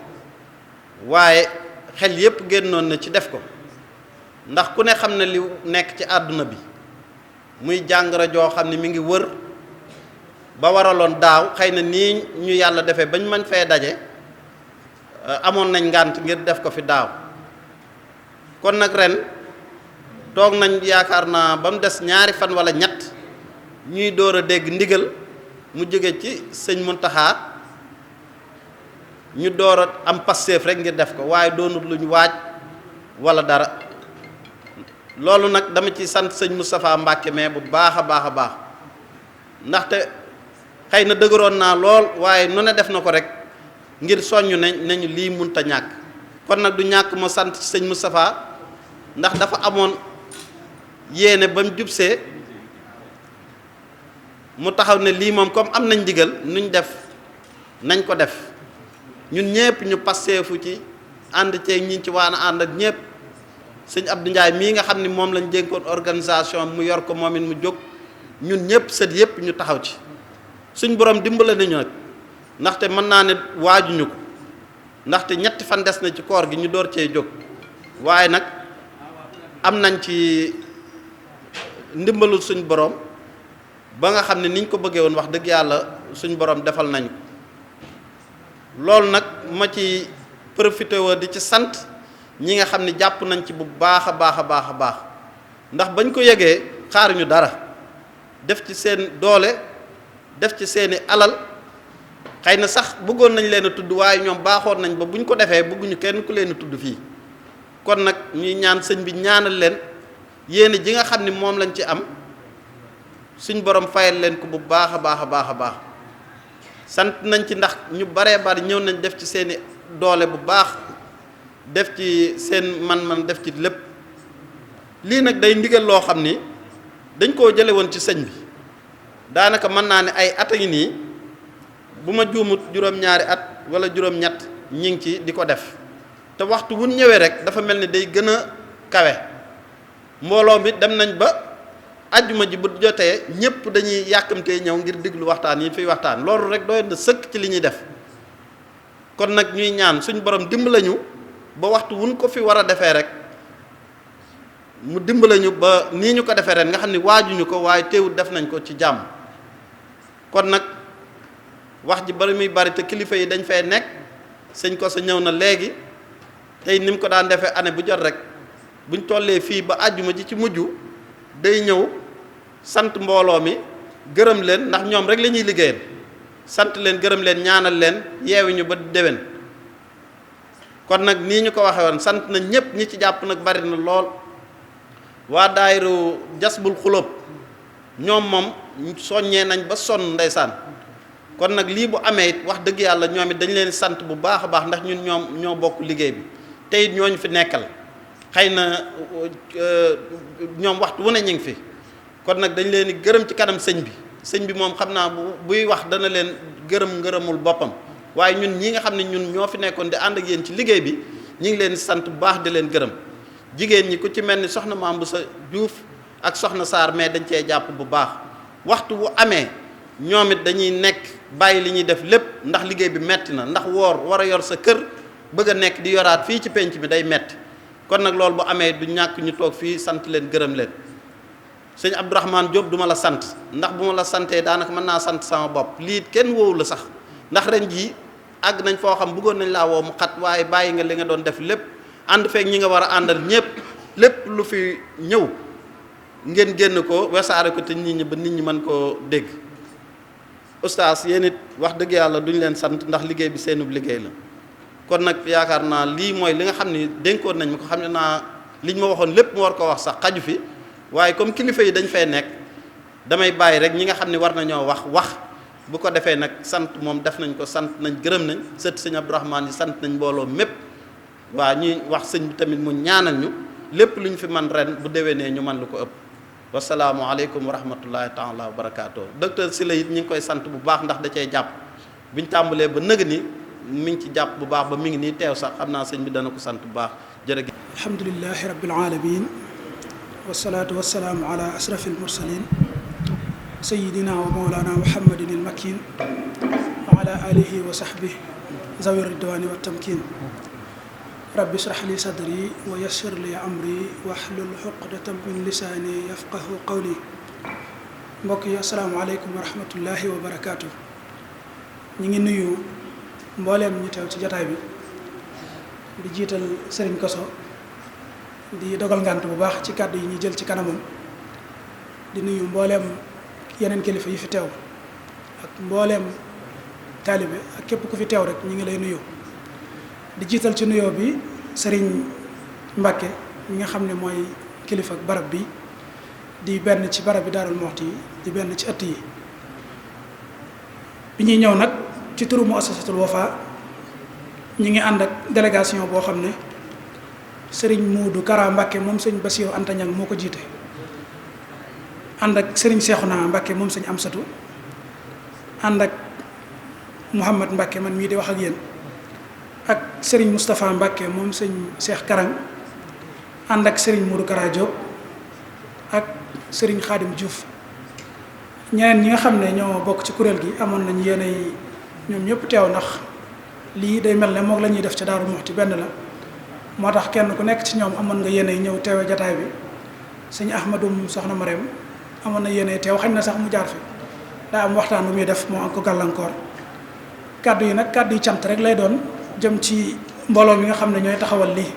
waaye xel yépp génnoon na ci def ko ndax ku ne xam ne li nekk ci àdduna bi muy jàngoro joo xam ne mi ngi wër ba waraloon daaw xëy na nii ñu yàlla defee bañ mën fee daje amoon nañ ngànt ngir def ko fi daaw kon nag ren toog nañ yaakaar naa ba mu des ñaari fan wala ñett ñuy door a dégg ndigal mu jóge ci sëñ Muntaxa ñu door a am passeef rek ngir def ko waaye doonut lu ñu waaj wala dara loolu nag dama ci sant sëñ Moustapha Mbacke mais bu baax a baax a baax ndaxte xëy na dëgëroon naa lool waaye nu ne def na ko rek ngir soññ nañu lii munta ñàkk kon nag du ñàkk ma sant ci sëñ Moustapha ndax dafa amoon yéene ba mu jubsee mu taxaw ne lii moom comme am nañ ndigal nuñ def nañ ko def ñun ñëpp ñu passeefu ci ànd ceeg ñi ci waana ànd ak ñëpp sëñ Abdou Ndiaye mii nga xam ne moom lañ dénkoon organisation mu yor ko moom it mu jóg ñun ñëpp sët yëpp ñu taxaw ci suñ borom dimbale nañu nag ndaxte mën naa ne waajuñu ko ndaxte ñetti fan des na ci koor gi ñu door cee jóg waaye nag am nañ ci ndimbalul suñ borom ba nga xam ne niñ ko bëggee woon wax dëgg yàlla suñ borom defal nañu loolu nag ma ci profité woo di ci sant ñi nga xam ne jàpp nañ ci bu baax a baax a baax a baax ndax bañ ko yëgee xaaruñu dara def ci seen doole def ci seeni alal xëy na sax bëggoon nañ leen a tudd waaye ñoom baaxoon nañ ba buñ ko defee bëgguñu kenn ku leen a tudd fii kon nag ñuy ñaan sëñ bi ñaanal leen yéene ji nga xam ni moom lañ ci am suñ borom fayal leen ko bu baax a baax a baax a baax sant nañ ci ndax ñu baree bari ñëw nañ def ci seeni doole bu baax def ci seen man-man def ci lépp lii nag day ndigal loo xam ni dañ koo jële woon ci sëñ bi daanaka mën naa ne ay at a ngi nii bu ma juumut juróom-ñaari at wala juróom-ñett ñi ngi ci di ko def te waxtu wu ñëwee rek dafa mel ni day gën a kawe mbooloo bi dem nañ ba ajjuma ji bu jotee ñëpp dañuy yàkkamtee ñëw ngir diglu waxtaan yi fiy waxtaan loolu rek doy na sëkk ci li ñuy def kon nag ñuy ñaan suñ borom dimbali ñu ba waxtu wuñ ko fi war a defee rek mu dimbali ñu ba nii ñu ko defee ren nga xam ni waajuñu ko waaye teewut def nañ ko ci jàmm kon nag wax ji bari muy bari te kilifa yi dañ fay nekk sëñ ko sa ñëw na léegi tey ni mu ko daan defee année bu jot rek buñ tollee fii ba àjjuma ji ci mujj day ñëw sant mbooloo mi gërëm leen ndax ñoom rek la ñuy liggéeyal sant leen gërëm leen ñaanal leen yeewi ñu ba déwén kon nag nii ñu ko waxee woon sant na ñëpp ñi ci jàpp nag bari na lool waa daayiru jasbul xulóob ñoom moom soññee nañ ba sonn ndeysaan kon nag lii bu amee it wax dëgg yàlla ñoom it dañ leen sant bu baax a baax ndax ñun ñoo bokk liggéey bi te it ñooñu fi nekkal xëy na ñoom waxtu wu ne ñu ngi fi kon nag dañ leen di gërëm ci kanam sëñ bi moom xam naa buy wax dana leen ngërëmul boppam waaye ñun ñi nga xam ne ñun ñoo fi nekkoon di ànd ak yéen ci liggéey bi ñu ngi leen di sant bu baax di leen gërëm jigéen ñi ku ci mel ni soxna Maam bu sa Juuf ak soxna Saar mais dañ cee jàpp bu baax waxtu wu amee ñoom it dañuy nekk bàyyi li ñuy def lépp ndax liggéey bi metti na ndax war a yor sa kër bëgg a nekk di yoraat fii ci penc mi day metti kon nag loolu bu amee du ñàkk ñu toog fii sant leen gërëm leen sëñ Abdourahmane Diop duma la sant ndax bu ma la santee daanaka mën naa sant sama bopp lii kenn woowu la sax ndax ren jii àgg nañ foo xam bëggoon nañ laa woo mu xat waaye bàyyi nga li nga doon def lépp ànd feek ñi nga war a àndal ñëpp lépp lu fi ñëw ngeen génn ko wesaare ko te nit ñi ba nit ñi mën koo dégg ustaas yéen it wax dëgg yàlla duñ leen sant ndax liggéey bi seenub liggéey la kon nag yaakaar naa lii mooy li nga xam ni dénkoon nañ ma ko xam ne naa liñ ma waxoon lépp mu war ko wax sax xaju fi waaye comme kilifa yi dañ fay nekk damay bàyyi rek ñi nga xam ne war nañoo wax bu ko defee nag sant moom def nañ ko sant nañ gërëm nañ sët sëñ Abdourahmane yi sant nañ mbooloo mépp waa ñuy wax sëñ bi tamit mu ñaanal ñu lépp lu ñu fi man ren bu déwénee ñu man lu ko ëpp wasalaamualeykum wa rahmatullahi taala wa barakaatu docteur Sylla it ñi ngi koy sant bu baax ndax da cee jàpp biñ tàmbalee ba nëg ni mi ngi ci jàpp bu baax ba mi ngi nii teew sax xam naa sëñ bi dana ko sant bu baax jërëjëf. alhamdulilahi rabbil alamin wasalaatu wasalaamu ala asrafil mursalin sayidina wa mawlana muhammadin il makin wa ala alihi wa sahbihi zawi ridwani wa tamkin rabbi israh li sadri wa yassir li amri wahlul uqdatan min lisaani yafqahu qawli mbokk yi asalaamaaleykum wa rahmatullahi wa barakaatu. ñu ngi nuyu mbooleem ñu teew ci jataay bi di jiital sëriñ Koso di dogal ngànt bu baax ci kàddu yi ñuy jël ci kanamam di nuyu mbooleem yeneen kilifa yi fi teew ak mbooleem taalibe ak képp ku fi teew rek ñu ngi lay nuyu di jiital ci nuyoo bi sëriñ Mbàkke mi nga xam ne mooy kilifa ak barab bi di benn ci barab bi Daarul Muxti yi di benn ci ëtt yi bi ñuy ñëw nag ci turu Muassasatul Wafa ñi ngi ànd ak délégation boo xam ne sëriñ Muudu Kara Mbàkke moom sëñ Basiiru Anta Ñaŋ moo ko jiite ànd ak sëriñ Seexuna Mbàkke moom sëñ Amsatu ànd ak Muhammad Mbàkke man mii di wax ak yéen ak sëriñ Moustapha Mbàkke moom sëñ Seex Karang ànd ak sëriñ Muudu Kara Diop ak sëriñ Xaadim Diouf ñeneen ñi nga xam ne ñoo bokk ci kuréel gi amoon nañ yéenay ñoom ñëpp teew ndax lii day mel ne moom la ñuy def ca Daaru Muxti benn la moo tax kenn ku nekk ci ñoom amoon nga yéenay ñëw teewe jataay bi sëñ Ahmadum soxna Marème amoon na yéene teew xañ na sax mu jaar fi daa am waxtaan bu muy def moo am ko gàllankoor kàddu yi nag kàddu yi cant rek lay doon jëm ci mbooloo mi nga xam ne ñooy taxawal lii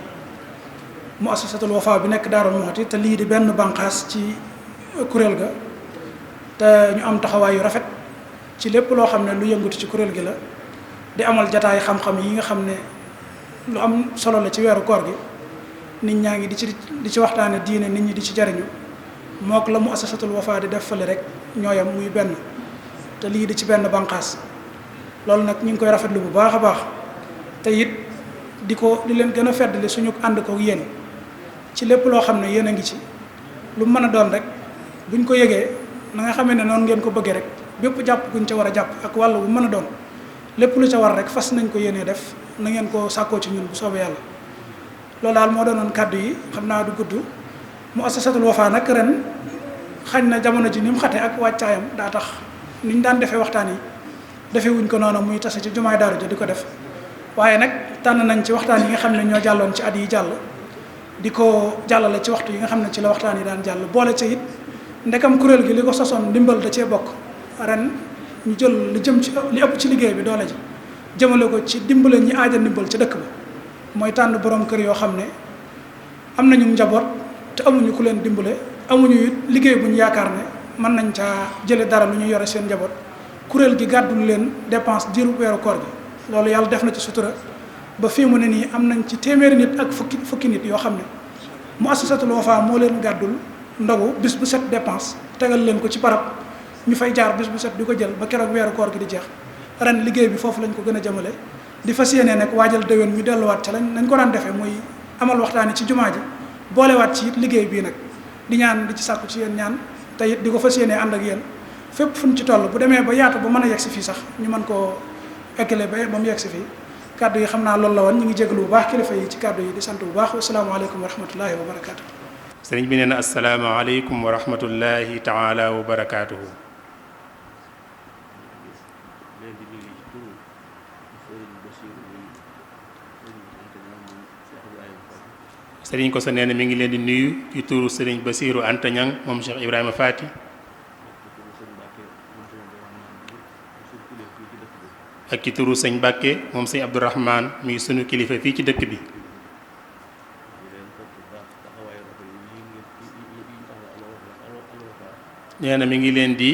muassasatul Wafa bi nekk Daaru Muxti te lii di benn bànqaas ci kuréel ga te ñu am taxawaay yu rafet ci lépp loo xam ne lu yëngatu ci kuréel gi la di amal jataay xam-xam yi nga xam ne lu am solo la ci weeru koor gi nit ñaa ngi di ci waxtaane diine nit ñi di ci jariñu mook la muassasatul Wafa di def fële rek ñooyam muy benn te lii di ci benn bànqaas loolu nag ñu ngi koy rafetlu bu baax a baax te it di leen gën a feddali suñu ànd ko yéen ci lépp loo xam ne yéen a ngi ci lu mën a doon rek buñ ko yëgee na nga xamee ne noonu ngeen ko bëggee rek bépp jàpp guñ ca war a jàpp ak wàll bu mën a doon lépp lu ca war rek fas nañ ko yéenee def na ngeen ko sàkkoo ci ñun bu soobee yàlla loolu daal moo doonoon kàddu yi xam naa du gudd muassasatul Wafa nag ren xañ na jamono ji ni mu xate ak wàccaayam daa tax ni ñu daan defee waxtaan yi defee wuñ ko noonu muy tase ci jumaay daaru ja di ko def waaye nag tànn nañ ci waxtaan yi nga xam ne ñoo jàlloon ci at yi jàll di ko jàllale ci waxtu yi nga xam ne ci la waxtaan yi daan jàll boole ca it ndekam kuréel gi li ko sosoon ndimbal da cee bokk ren ñu jël li jëm ci li ëpp ci liggéey bi doole ji jëmale ko ci dimbale ñi aaja ndimbal ci dëkk ba mooy tànn borom kër yoo xam ne am nañu njaboot te amuñu ku leen dimbale amuñu it liggéey bu ñu yaakaar ne mën nañ caa jële dara lu ñu yore seen njaboot kuréel gi gàddul leen dépense diiru weeru koor gi loolu yàlla def na ci sutura ba fii mu ne nii am nañ ci téeméeri nit ak fukki nit yoo xam ne muassasatul Wafa moo leen gàddul ndogu bis bu set dépense tegal leen ko ci barab ñu fay jaar bis bu set di ko jël ba keroog weeru koor gi di jeex ren liggéey bi foofu lañ ko gën a jëmale di fas yéene nag waajal déwén ñu delluwaat ca nañ ko daan defee muy amal waxtaani ci jumaa ji boolewaat ci it liggéey bii nag di ñaan di ci sàkku ci yéen ñaan te it di ko fas yéene ànd ak yéen fépp fu ñu ci toll bu demee ba yaatu ba mën a yegg si fii sax ñu mën koo eggale ba mu yegg si fii kàddu yi xam naa loolu la woon ñu ngi jégalu bu baax kilifa yi ci kàddu yi di sant bu baax wasalaamaaleykum wa rahmatullahi wa barakaatu. sëriñ bi nee na asalaamaaleykum wa rahmatullahi taala wa barakaatuhu. sëriñ ko sa nee na mi ngi leen di nuyu ci turu sëriñ Basiiru Anta Ñang moom Cheikh Ibrahima Faati ak ci turu sëñ Mbàkke moom sëñ Abdourahman mi ngi sunu kilifa fii ci dëkk bi nee na mi ngi leen di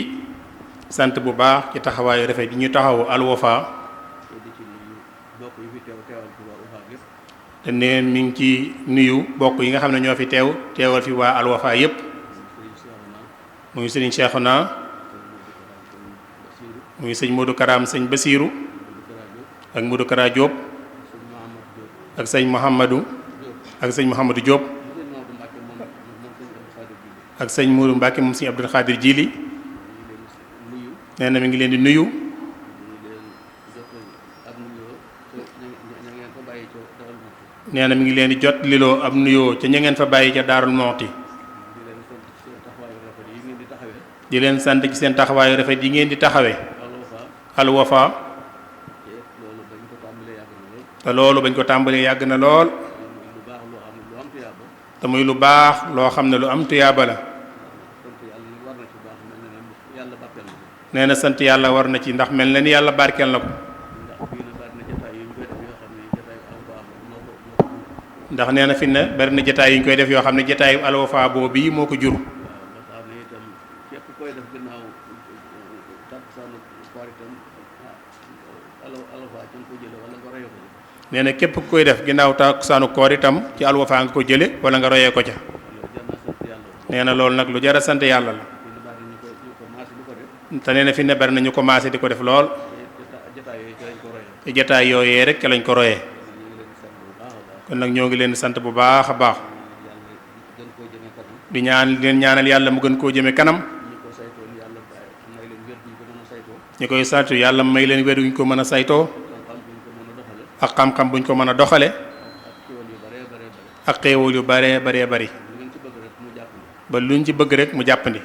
sant bu baax ci taxawaayu rafet yi ñu taxawu Al Wafa te neen mi ngi ci nuyu bokk yi nga xam ne ñoo fi teewal fi waa Al Wafa yépp muy sëriñ Cheikhouna muy sëñ Modou Karam sëñ Basiiru ak Modou Kara Diop ak sëñ Mouhamadou ak sëñ Mouhamadou Diop ak sëñ Mourou Mbacke moom sëñ Abdul Xaadir Jili nee na mi ngi leen di nuyu nee na mi ngi leen di jot liloo ab nuyoo ca ña ngeen fa bàyyi ca Daarul Muxti di leen sant ci seen taxawaayu rafet yi ngeen di taxawee Al Wafa te loolu bañ ko tàmbalee yàgg na lool te muy lu baax loo xam ne lu am tuyaaba la nee na sant yàlla war na ci ndax mel na ni yàlla barkeel na ko ndax nee na fi ne bari na jataay yu ñu koy def yoo xam ne jataayu Al Wafa boobu bii moo ko jur nee na képp ku koy def ginnaaw takkusaanu koor itam ci Al Wafa nga ko jële wala nga royee ko ca nee na loolu nag lu jar a sant yàlla la te nee na fi ne bari na ñu commencé di ko def lool te jataay yooyee rek lañ ko royee kon nag ñoo ngi leen sant bu baax a baax di leen ñaanal yàlla mu gën koo jëme kanam ñi koy saytu yàlla may leen wér guñ ko mën a saytoo ak xam-xam buñ ko mën a doxale ak xéewal yu bare bari ba luñ ci bëgg rek mu jàppandi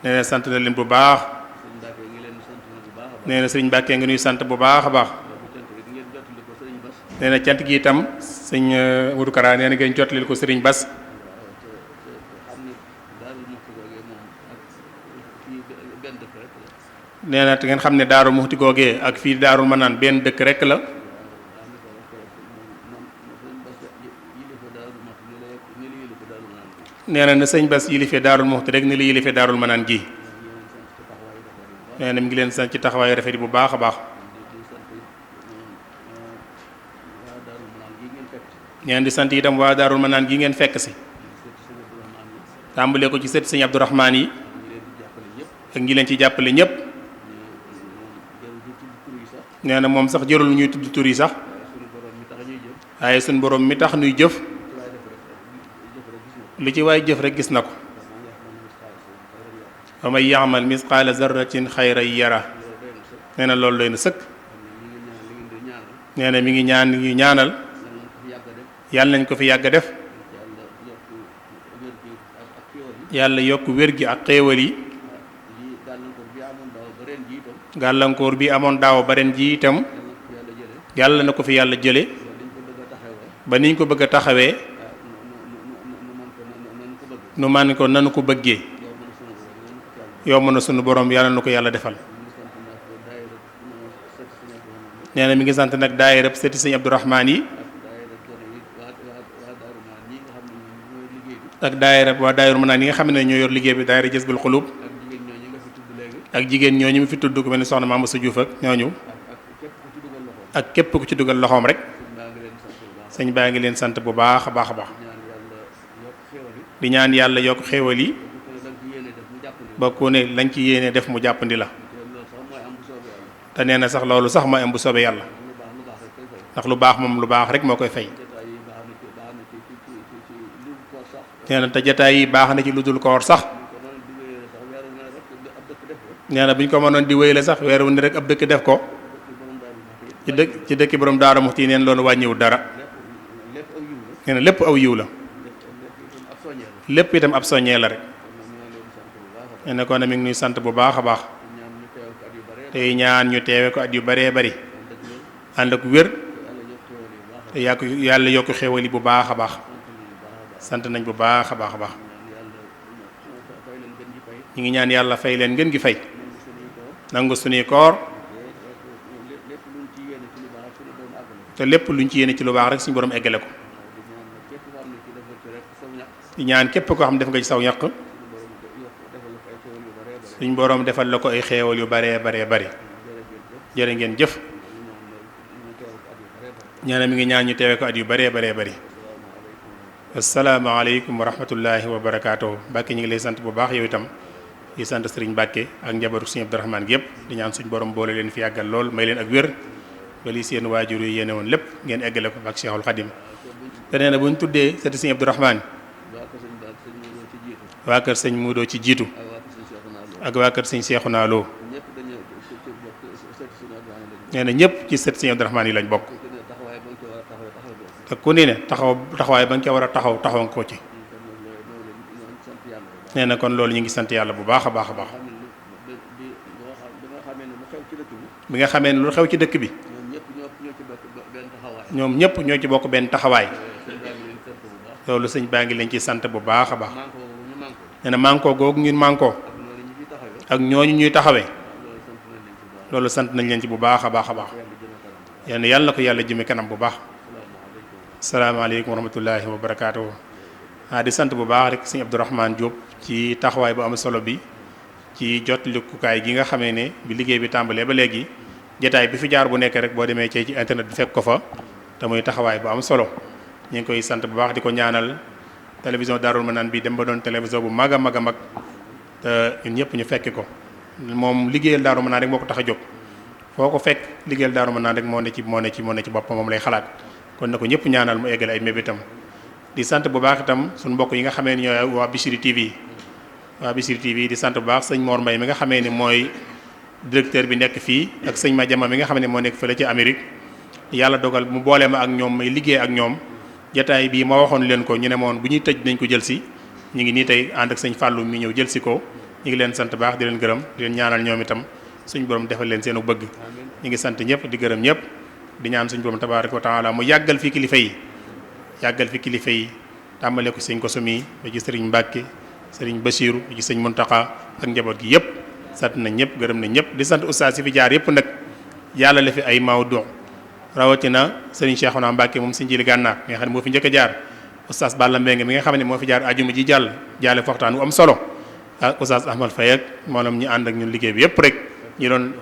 nee na sant na leen bu baax nee na sëriñ Mbàkke ngi nuy sant bu baax a baax nee na cant gi itam sëñ Modou Kara nee na ngeen jotalil ko sëriñ Bas nee na te ngeen xam ne Daaru Muxti googee ak fii Daarul Manaan benn dëkk rekk la. nee na sëñ Bass yilife Daarul Muxti rek ni la yilife Daarul Manaan gi. nee na mi ngi leen sant ci taxawaayu rafet bu baax a baax. nee na di sant itam waa Daarul Manaan gi ngeen fekk si. tàmbalee ko ci sët sëñ Abdourahmane yi ak ñi leen ci jàppale ñëpp. nee na moom sax jërul ñuy tudd tur yi sax waaye suñ borom mi tax nuy jëf lu ci waay jëf rek gis na ko. wa man ya'mal misqaala zarratin xayran yara. nee na loolu doy na sëkk. nee na mi ngi ñaanal yàlla nañ ko fi yàgg def. yàlla yokk wér gi ak xéewal yi. gàllankoor bi amoon daaw ba ren ji itam yàlla na ko fi yàlla jële ba niñ ko bëgg a taxawee nu man ko nanu ko bëggee yomb na sunu borom yàlla na ko yàlla defal. nee na mi ngi sant nag daayira sëti sëñ Abdourahmane yi ak daayira waa Daarul Manaan yi nga xam ne ñoo yor liggéey bi daayira Jazbul Xulub ak jigéen ñooñu mu fi tudd ko mel ni soxna Mame Bousso Diouf ak ñooñu ak képp ku ci dugal loxoom rek sëñ baa ngi leen sant bu baax a baax a baax di ñaan yàlla yokk xéewal yi ba ku ne lañ ci yéene def mu jàppandi la. te nee na sax loolu sax mooy am bu soobee yàlla ndax lu baax moom lu baax rek moo koy fay. nee na te jataay yi baax na ci lu dul koor sax. nee na bu ñu ko mënoon di wéy la sax weer wu ne rek ab dëkk def ko ci dëkki borom Daaru Muxti neen loolu wàññiwul dara. nee na lépp aw yiw la lépp itam ab soññee la rek. nee na kon mi ngi nuy sant bu baax a baax tey ñaan ñu teewe ko at yu baree bari ànd ak wér te yàlla yokk xéwal yi bu baax a baax. sant nañ bu baax a baax a baax ñu ngi ñaan yàlla fay leen ngeen gi fay nangu suñuy koor te lépp luñ ci yéene ci lu baax rek suñu borom eggale ko. di ñaan képp koo xam def nga ci saw ñaq suñu borom defal la ko ay xéewal yu baree baree bari. jërë ngeen jëf. ñaanam mi ngi ñaan ñu teewe ko at yu baree baree bari. asalaamaaleykum wa rahmatullahi wa barakaatu. Mbàkke ñu ngi lay sant bu baax yow itam di sant Sëriñ Mbàkke ak njabootu Sëriñ Abdourahmane gi yëpp di ñaan suñu borom boole leen fi yàggal lool may leen ak wér ba li seen waajur yi yéene woon lépp ngeen eggale ko ak Cheikhul Khadim. te nee na bu ñu tuddee sëti Sëriñ Abdourahmane waa kër sëñ Muudoo ci jiitu ak waa kër sëñ Seexuna Lo nee na ñëpp ci sëti Sëriñ Abdourahmane yi lañ bokk. te ku ne taxawaay ba nga ca war a taxaw nga ko ci. nee na kon loolu ñu ngi sant yàlla bu baax a baax a baax. bi nga xamee ne lu xew ci dëkk bi ñoom ñëpp ñoo ci bokk benn taxawaay. loolu sëñ baa ngi leen ci sant bu baax a baax. nee na mànkoo googu ngeen mànkoo ak ñooñu ñuy taxawee loolu sant nañ leen ci bu baax a baax a baax. yàlla na ko yàlla jëme kanam bu baax. salaamaaleykum wa rahmatullahi wa barakaatu. di sant bu baax rek sëñ Abdourahmane Diop ci taxawaay bu am solo bi ci jotlikukaay gi nga xamee ne bi liggéey bi tàmbalee ba léegi jataay bi fi jaar bu nekk rek boo demee ci internet bi fekk ko fa te muy taxawaay bu am solo. ñu ngi koy sant bu baax di ko ñaanal télévision Daarul Manaan bi dem ba doon télévision bu mag a mag a mag te ñun ñëpp ñu fekki ko. moom liggéeyal Daarul Manaan rek moo ko tax a jóg foo ko fekk liggéeyal Daarul Manaan rek moo ne ci boppam moom lay xalaat. kon na ko ñëpp ñaanal mu eggale ay mébétam. di sant bu baax itam suñu mbokk yi nga xamee ne ñooy waa Bichri TV di sant bu baax sëñ Mor Mbaye mi nga xamee ne mooy directeur bi nekk fii ak sëñ Madiama mi nga xam ne moo nekk fële ci Amérique. yàlla dogal mu boole ma ak ñoom may liggéey ak ñoom jataay bii ma waxoon leen ko ñu ne moon bu ñuy tëj nañ ko jël si ñu ngi nii tey ànd ak sëñ Fallou mi ñëw jël si ko ñu ngi leen sant baax di leen gërëm di leen ñaanal ñoom itam suñu borom defal leen seenu bëgg. ñu ngi sant ñëpp di gërëm ñëpp di ñaan suñu borom tabaaraka wa taala mu yàggal fi kilifa yi tàmbale ko sëñ Koso mi ba ci sëriñ Mbàkke sëriñ Basiiru ba ci sëñ Muntaxa ak njaboot gi yëpp sant nañ ñëpp gërëm nañ ñëpp di sant oustaz yi fi jaar yëpp nag yàlla la fi ay mawdu rawatina sëriñ Cheikhouna Mbacke moom si njili gànnaar mi nga xam ne moo fi njëkk a jaar oustaz Balla Mbengue mi nga xam ne moo fi jaar ajuma ji jàll jaale waxtaan wu am solo ak oustaz Ahmad Faye ak maanaam ñi ànd ak ñun liggéey bi yëpp rek ñi doon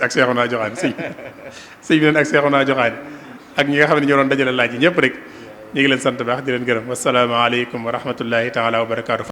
ak Cheikhouna Joxaane sëñ bi leen ak Cheikhouna Joxaane ak ñi nga xam ne ñoo doon dajale laaj yi ñëpp rek ñu ngi leen sant baax di leen gërëm wasalaamaaleykum wa rahmatullahi taala wa barakaatu.